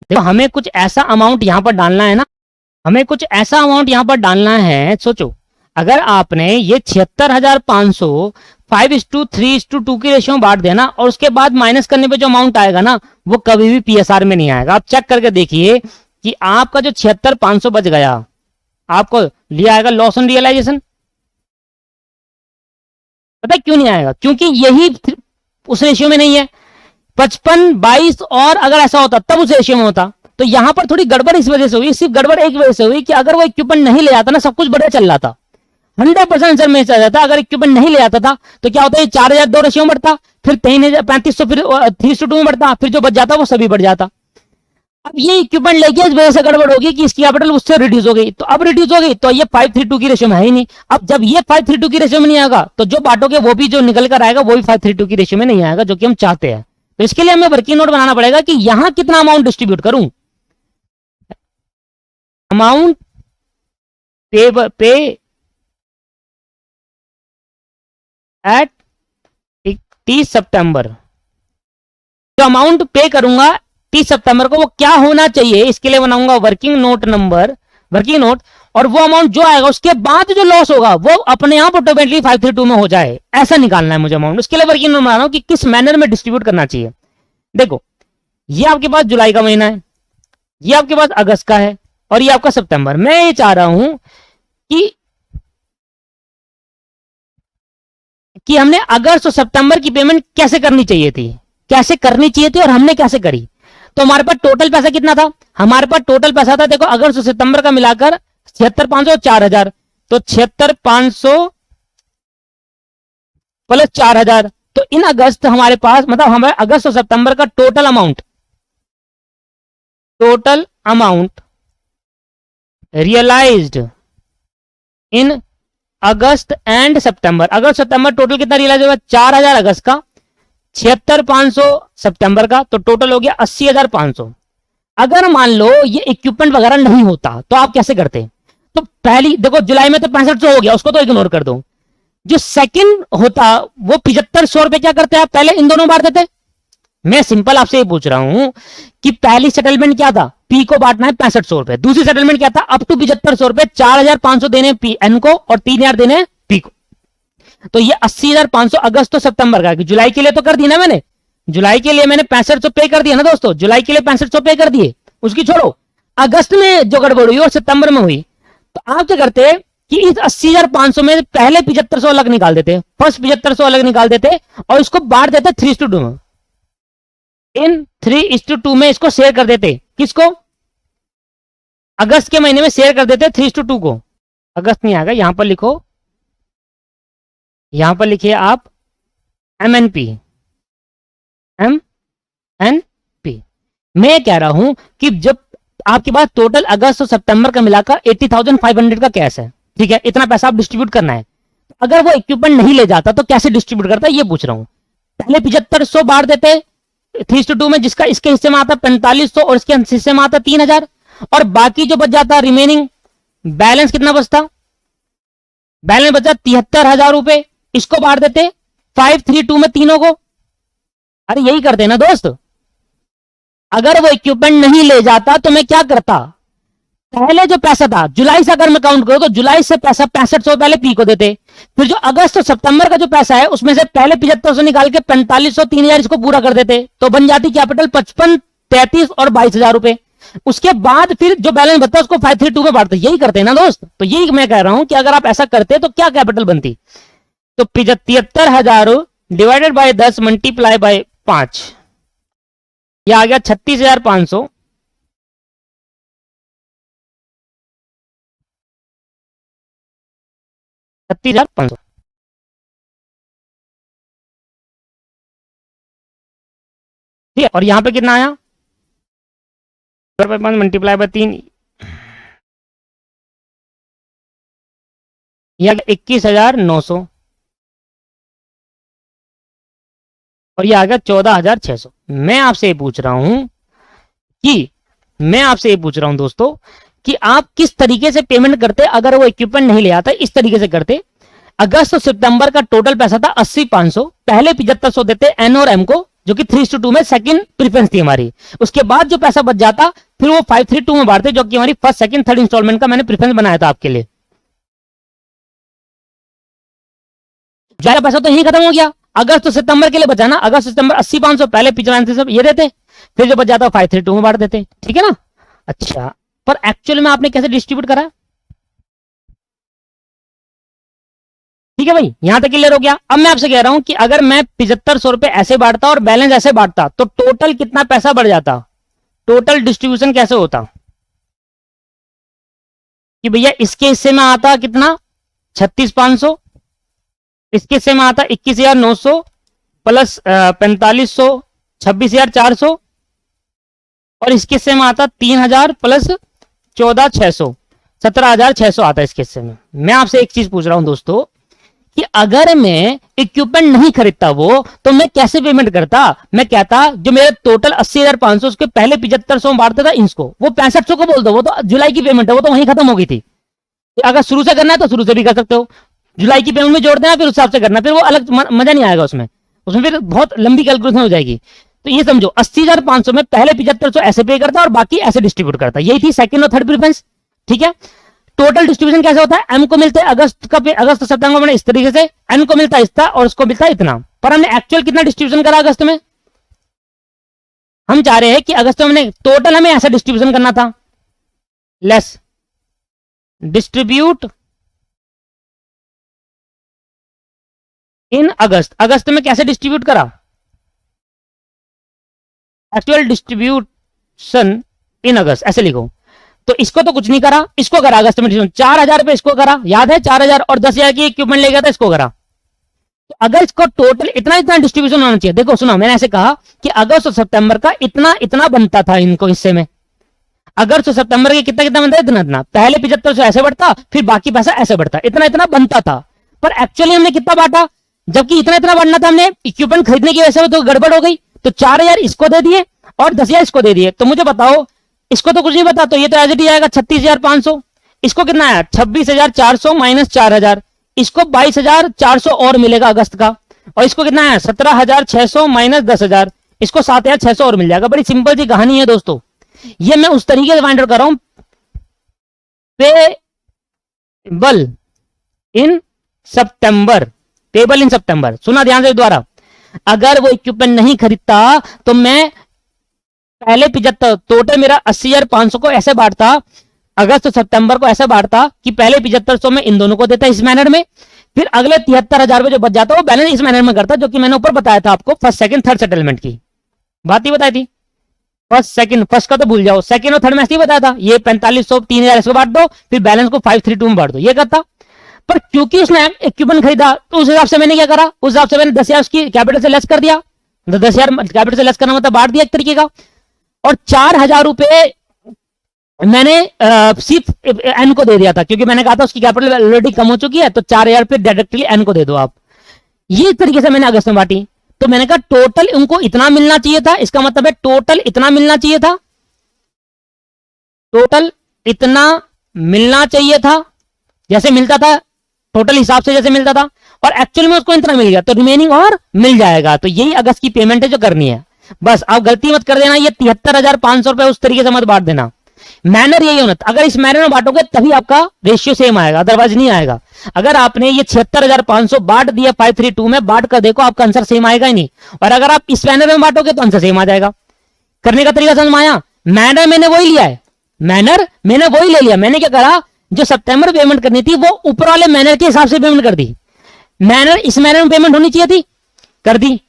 [SPEAKER 1] देखो, हमें कुछ ऐसा अमाउंट यहां पर डालना है ना, हमें कुछ ऐसा अमाउंट यहां पर डालना है। सोचो, अगर आपने ये 76,500 5:3:2 की रेशियो में बांट देना, और उसके बाद माइनस करने पे जो अमाउंट आएगा ना, वो कभी भी पीएसआर में नहीं आएगा। आप चेक करके देखिए कि आपका जो 76,500 बच गया, आपको लिया आएगा लॉस ऑन रियलाइजेशन। पता है क्यों नहीं आएगा? क्योंकि यही उस रेशियो में नहीं है। 55, 22 और अगर ऐसा होता तब उस रेशियो में होता। तो यहां पर थोड़ी गड़बड़ इस वजह से हुई, सिर्फ गड़बड़ एक वजह से हुई कि अगर वो इक्विपमेंट नहीं ले आता ना, सब कुछ बढ़िया चल रहा था, 100% आंसर में चल जाता। अगर इक्विपमेंट नहीं ले आता था तो क्या होता है? 4,000 2 रेशियो में बढ़ता, फिर 3,3500 फिर 3:2 में बढ़ता, फिर जो बच जाता वो सभी बढ़ जाता। अब ये इक्विपमेंट लेके इस वजह से गड़बड़ होगी कि इसकी कैपिटल उससे रिड्यूस हो गई। तो अब रिड्यूस हो गई तो ये 5:3:2 की रेशियो में है ही नहीं। अब जब ये 5:3:2 की रेशियो में नहीं आएगा, तो जो बांटोगे वो भी जो निकल कर आएगा वो भी 5:3:2 की रेशियो में नहीं आएगा, जो कि हम चाहते हैं। तो इसके लिए हमें वर्किंग नोट बनाना पड़ेगा कि यहां कितना अमाउंट डिस्ट्रीब्यूट करूं। अमाउंट पे एट 30 सितंबर, जो अमाउंट पे करूंगा 30 सितंबर को, वो क्या होना चाहिए, इसके लिए बनाऊंगा working note number, working note. और वो अमाउंट जो आएगा उसके बाद जो लॉस होगा वो अपने आप ऑटोमेटिकली 5:3:2 में हो जाए, ऐसा निकालना है मुझे अमाउंट। उसके लिए वर्किंग नोट बना रहा हूं कि किस मैनर में डिस्ट्रीब्यूट करना चाहिए। देखो, ये आपके पास जुलाई का महीना है, ये आपके पास अगस्त का है, और ये आपका सितंबर। मैं ये चाह रहा हूं कि हमने अगस्त और सितंबर की पेमेंट कैसे करनी चाहिए थी, कैसे करनी चाहिए थी और हमने कैसे करी। तो हमारे पास टोटल पैसा कितना था? हमारे पास टोटल पैसा था, देखो, अगस्त और सितंबर का मिलाकर 76,500 4,000, तो 76,500 प्लस 4,000। तो इन अगस्त हमारे पास, मतलब हमारे अगस्त और सितंबर का total amount realised in August and सितंबर। अगस्त सितंबर टोटल कितना रियलाइज होगा? 4,000 अगस्त का, 76,500 सितंबर का, तो टोटल हो गया 80,500। अगर मान लो ये इक्विपमेंट वगैरह नहीं होता तो आप कैसे करते? तो पहली देखो जुलाई में तो 6500 हो गया, उसको तो इग्नोर कर दो। जो सेकंड होता वो 7500 रुपए क्या करते हैं आप पहले इन दोनों बांट देते। मैं सिंपल आपसे ये पूछ रहा हूं कि पहली सेटलमेंट क्या था, पी को बांटना है 6500 रुपए, दूसरी सेटलमेंट क्या था, अप टू 7500 रुपए, 4500 देने पी एन को और 3000 देने पी को। तो ये 80,500 अगस्त तो सितंबर का, जुलाई के लिए तो कर दी ना मैंने, जुलाई के लिए मैंने 6500 पे कर दिया ना दोस्तों, जुलाई के लिए 6500 पे कर दिए, उसकी छोड़ो अगस्त में जो गड़बड़ हुई और सितंबर में हुई। तो आप क्या करते कि इस 80,500 में पहले 7500 अलग निकाल देते, फर्स्ट 7500 अलग निकाल देते और इसको बांट देते 3:2 में, इन 3:2 में इसको शेयर कर देते। किसको? अगस्त के महीने में शेयर कर देते 3:2 को। अगस्त नहीं आएगा, यहां पर लिखो, यहां पर लिखिए आप MNP, MNP। मैं कह रहा हूं कि जब आपके पास टोटल अगस्त और सितंबर का मिलाकर 80,500 का कैश है, ठीक है, इतना पैसा आप डिस्ट्रीब्यूट करना है। अगर वो इक्विपमेंट नहीं ले जाता तो कैसे डिस्ट्रीब्यूट करता है ये पूछ रहा हूं। पहले 7500 बांट देते 3:2 में, जिसका इसके हिस्से में आता 4500 और इसके हिस्से में आता 3000, और बाकी जो बच जाता रिमेनिंग बैलेंस कितना बचता, बैलेंस बचा 73,000 रुपए, इसको बांट देते 532 में तीनों को। अरे यही करते ना दोस्त, अगर वो इक्विपमेंट नहीं ले जाता तो मैं क्या करता, पहले जो पैसा था जुलाई से अगर मैं काउंट करूं तो जुलाई से पैसा 6500 पहले पी को देते, फिर जो अगस्त और सितंबर का जो पैसा है उसमें से पहले 7500 निकाल के 4500 3000 इसको पूरा कर देते, तो बन जाती कैपिटल 55 33 और 22,000 रुपए। उसके बाद फिर जो बैलेंस बचता है उसको 532 में बांटते। यही करते हैं ना दोस्त, तो यही मैं कह रहा हूं कि अगर आप ऐसा करते तो क्या कैपिटल बनती, तो 75,000 डिवाइडेड बाय 10 मल्टीप्लाई बाय 5, यह आ गया 36,500। ठीक है, और यहां पे कितना आया, मल्टीप्लाई बाय 3, यह 21,900 और यह आ गया 14,600। मैं आपसे ये पूछ रहा हूं दोस्तों कि आप किस तरीके से पेमेंट करते अगर वो इक्विपमेंट नहीं ले आता। इस तरीके से करते, अगस्त और सितंबर का टोटल पैसा था 80,500, पहले 7500 देते एन और एम को, जो कि 3:2 में सेकंड प्रेफरेंस थी हमारी। उसके बाद जो पैसा बच जाता फिर वो 532 में बांटते, जो कि हमारी फर्स्ट सेकंड थर्ड इंस्टॉलमेंट का मैंने प्रेफरेंस बनाया था आपके लिए। ज्यादा पैसा तो यही खत्म हो गया, अगस्त और सितंबर के लिए बचा ना, अगस्त सितंबर 80,500 पहले 95 ये देते, फिर जो बच जाता 532 में बांट देते, ठीक है ना। अच्छा, पर एक्चुअल में आपने कैसे डिस्ट्रीब्यूट करा, ठीक है भाई, यहां तक क्लियर हो गया। अब मैं आपसे कह रहा हूं कि अगर मैं 7500 रुपए ऐसे बांटता और बैलेंस ऐसे बांटता तो टोटल कितना पैसा बढ़ जाता, टोटल डिस्ट्रीब्यूशन कैसे होता कि भैया इसके हिस्से में आता कितना 36,500, इसके हिस्से में आता 21,900 प्लस 4,500 26,400, और इसके हिस्से में आता 3,000 प्लस 14,600 17,600 आता है इसके हिस्से में। मैं आपसे एक चीज पूछ रहा हूं दोस्तों कि अगर मैं इक्विपमेंट नहीं खरीदता वो, तो मैं कैसे पेमेंट करता। मैं कहता जो मेरे टोटल 80,500 उसके पहले 7500 बांटता था इंच को, वो 6500 को बोल दो, वो तो जुलाई की पेमेंट है, वो तो वहीं खत्म हो गई थी। अगर शुरू से करना है तो शुरू से भी कर सकते हो, जुलाई की पेमेंट में जोड़ देना फिर उस हिसाब से करना, फिर वो अलग मजा नहीं आएगा उसमें फिर बहुत लंबी कैलकुलेशन हो जाएगी। तो ये समझो 80,500 में पहले 7500 ऐसे पे करता और बाकी ऐसे डिस्ट्रीब्यूट करता, यही थी सेकंड और थर्ड प्रेफरेंस, ठीक है। टोटल डिस्ट्रीब्यूशन कैसे होता है, एम को मिलता है अगस्त सितंबर में इस तरीके से, एन को मिलता है इतना और उसको मिलता है इतना, पर हमने एक्चुअल कितना डिस्ट्रीब्यूशन करा अगस्त में, हम चाह रहे हैं कि अगस्त में हमने टोटल हमें ऐसा डिस्ट्रीब्यूशन करना था, लेस डिस्ट्रीब्यूट इन अगस्त। अगस्त में कैसे डिस्ट्रीब्यूट करा, एक्चुअल डिस्ट्रीब्यूशन इन अगस्त ऐसे लिखो। तो इसको तो कुछ नहीं करा, इसको करा अगस्त में 4,000 रुपए इसको करा, याद है 4,000 और 10,000 की इक्विपमेंट ले गया था, इसको करा। तो अगर इसको टोटल इतना इतना डिस्ट्रीब्यूशन होना चाहिए, देखो सुनो मैंने ऐसे कहा कि अगस्त और सितंबर का इतना इतना बनता था इनको हिस्से में, अगस्त और सितंबर के कितना कितना बनता है, इतना इतना, पहले 7500 ऐसे बढ़ता फिर बाकी पैसा ऐसे बढ़ता, इतना इतना बनता था। पर एक्चुअली हमने कितना बांटा, जबकि इतना इतना बढ़ना था हमने इक्विपमेंट खरीदने की वजह से तो गड़बड़ हो गई, तो 4,000 इसको दे दिए और 10,000 इसको दे दिए। तो मुझे बताओ इसको तो कुछ नहीं पता, तो ये तो एज इट ही आएगा 36,500। इसको कितना है 26,400 माइनस 4,000, इसको 22,400 और मिलेगा अगस्त का। और इसको कितना है 17,600 माइनस 10,000, इसको 7,600 और मिल जाएगा। बड़ी सिंपल सी कहानी है दोस्तों, ये मैं उस तरीके से फाइंड आउट कर रहा हूं। Payable in September, payable in सितंबर, सुना ध्यान से द्वारा। अगर वो इक्विपमेंट नहीं खरीदता तो मैं पहले 75 टोटल मेरा 80,500 को ऐसे बांटता, अगस्त और सितंबर को ऐसे बांटता कि पहले 7500 में इन दोनों को देता इस मैनर में, फिर अगले 73,000 जो बच जाता वो बैलेंस इस मैनर में करता, जो कि मैंने ऊपर बताया था आपको फर्स्ट सेकंड थर्ड सेटलमेंट की बात ही बताई थी। फर्स्ट सेकंड, फर्स्ट का तो भूल जाओ, सेकंड और थर्ड में ऐसे ही बताया था, ये 4500 3000 इसको बांट दो, फिर बैलेंस को 532 में बांट दो, ये करता। पर क्योंकि उसने इक्विपमेंट खरीदा तो उस हिसाब से मैंने क्या करा, उस हिसाब से मैंने 10,000 उसकी कैपिटल से लेस कर दिया, 10,000 कैपिटल से लेस करना मतलब बांट दिया एक तरीके का। और 4,000 रुपए मैंने सिर्फ एन को दे दिया था, क्योंकि मैंने कहा था उसकी कैपिटल ऑलरेडी कम हो चुकी है, तो 4,000 रुपए डायरेक्टली एन को दे दो आप। ये तरीके से मैंने अगस्त में बांटी, तो मैंने कहा टोटल उनको इतना मिलना चाहिए था, इसका मतलब है टोटल इतना मिलना चाहिए था, टोटल इतना मिलना चाहिए था, जैसे मिलता था टोटल हिसाब से जैसे मिलता था, और एक्चुअल में उसको इतना मिल गया, तो रिमेनिंग और मिल जाएगा। तो यही अगस्त की पेमेंट है जो करनी है। बस आप गलती मत कर देना, ये 73,500 रुपए उस तरीके से मत बांट देना, मैनर यही होना, अगर इस मैनर में बांटोगे तभी आपका रेशियो सेम आएगा, अदरवाइज नहीं आएगा। अगर आपने ये 76,500 बांट दिया 532 में, बांट कर देखो आपका आंसर सेम आएगा ही नहीं, और अगर आप इस मैनर में बांटोगे तो आंसर सेम आ जाएगा। करने का तरीका समझ में आया? मैनर मैंने वही लिया है, मैनर मैंने वही ले लिया। मैंने क्या करा, जो सितंबर पेमेंट करनी थी वो ऊपर वाले मैनर के हिसाब से पेमेंट कर दी, मैनर इस मैनर में पेमेंट होनी चाहिए थी, कर दी।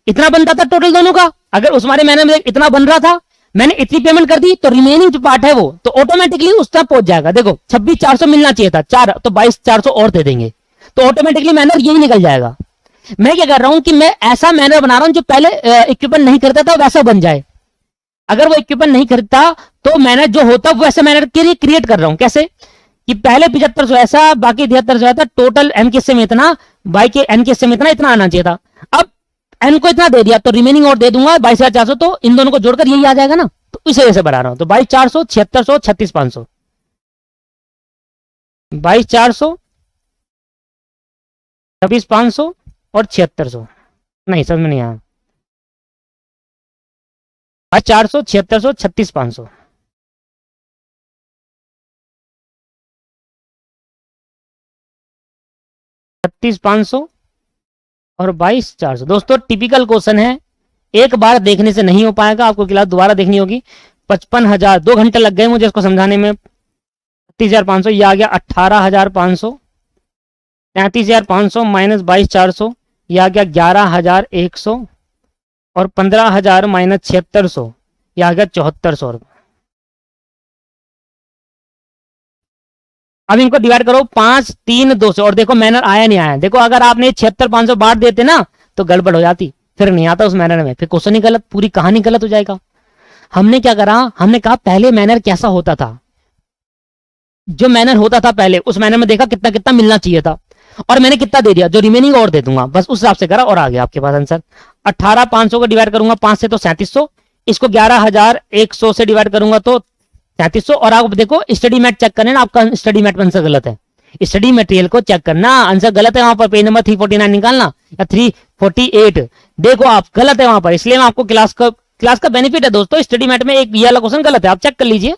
[SPEAKER 1] इतना बनता था टोटल दोनों का, अगर उस हमारे मैनर में इतना बन रहा था, मैंने इतनी पेमेंट कर दी, तो रिमेनिंग जो पार्ट है वो तो ऑटोमेटिकली उस तक पहुंच जाएगा। देखो 26,400 मिलना चाहिए था, 4 तो 22,400 और दे देंगे, तो ऑटोमेटिकली मैनर यही निकल जाएगा। मैं क्या कर रहा हूं कि मैं ऐसा मैनर बना रहा हूं जो पहले इक्विपमेंट नहीं करता था वैसा बन जाए। अगर वो इक्विपमेंट नहीं खरीदता तो मैनर जो होता वो वैसे मैनर के लिए क्रिएट कर रहा हूं। कैसे कि पहले 7500 ऐसा, बाकी 7300 ऐसा, टोटल एन के हिस्से में इतना, बाई के एन के हिस्से में इतना आना चाहिए था। अब एन को इतना दे दिया तो रिमेनिंग और दे दूंगा 22,400, तो इन दोनों को जोड़कर यही आ जाएगा ना, तो इस वजह से बना रहा हूं। तो 22,400 7600 36,500, 22,400 26,500 और 7600, नहीं समझ में नहीं आया, 22,400 7600 36,500, 36,500 और 22,400। दोस्तों टिपिकल क्वेश्चन है, एक बार देखने से नहीं हो पाएगा, आपको क्लास दोबारा देखनी होगी। 55,000, 2 घंटे लग गए मुझे इसको समझाने में। 36,500 ये आ गया 18,500, 33,500 माइनस 22,400 ये आ गया 11,100, और 15,000 माइनस 7600 ये आ गया 7400 रुपये। अब इनको डिवाइड करो 5 3 2 से, और देखो मैनर आया नहीं आया। देखो अगर आपने 76,500 बांट देते ना तो गड़बड़ हो जाती, फिर नहीं आता उस मैनर में, फिर क्वेश्चन ही गलत, पूरी कहानी गलत हो जाएगा। हमने क्या करा, हमने कहा पहले मैनर कैसा होता था, जो मैनर होता था पहले उस मैनर में देखा कितना कितना मिलना चाहिए था, और मैंने कितना दे दिया, जो रिमेनिंग और दे दूंगा, बस उस हिसाब से करा और आ गया आपके पास आंसर। 18,500 को डिवाइड करूंगा 5 से तो 3700, इसको 11,100 से डिवाइड करूंगा तो 3700। और आप देखो स्टडी मैट चेक करना, आपका स्टडी मैट में आंसर गलत है, स्टडी मटेरियल को चेक करना, आंसर गलत है वहां पर, पेज नंबर 349 निकालना या 348, देखो आप गलत है वहां पर। इसलिए मैं आपको क्लास का बेनिफिट है दोस्तों, स्टडी मैट में एक ये वाला क्वेश्चन गलत है, आप चेक कर लीजिए,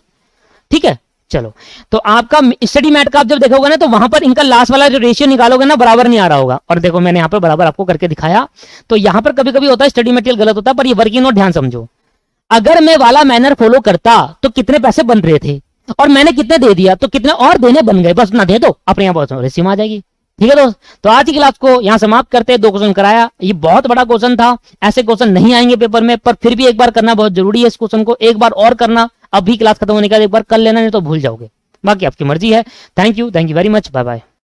[SPEAKER 1] ठीक है। चलो तो आपका स्टडी मैट का आप जब देखोगे ना तो वहां पर इनका लास्ट वाला जो रेशियो निकालोगे ना बराबर नहीं आ रहा होगा, और देखो मैंने यहाँ पर बराबर आपको करके दिखाया। तो यहाँ पर कभी कभी होता है स्टडी मटेरियल गलत होता है, पर ये वर्किंग नोट ध्यान समझो। अगर मैं वाला मैनर फॉलो करता तो कितने पैसे बन रहे थे, और मैंने कितने दे दिया तो कितने और देने बन गए, बस ना दे दो अपने यहाँ बहुत रेसिम आ जाएगी। ठीक है दोस्त, तो आज की क्लास को यहाँ समाप्त करते हैं। 2 क्वेश्चन कराया, ये बहुत बड़ा क्वेश्चन था, ऐसे क्वेश्चन नहीं आएंगे पेपर में, पर फिर भी एक बार करना बहुत जरूरी है। इस क्वेश्चन को एक बार और करना, अभी क्लास खत्म होने के बाद एक बार कर लेना, नहीं तो भूल जाओगे, बाकी आपकी मर्जी है। Thank you very much, bye bye.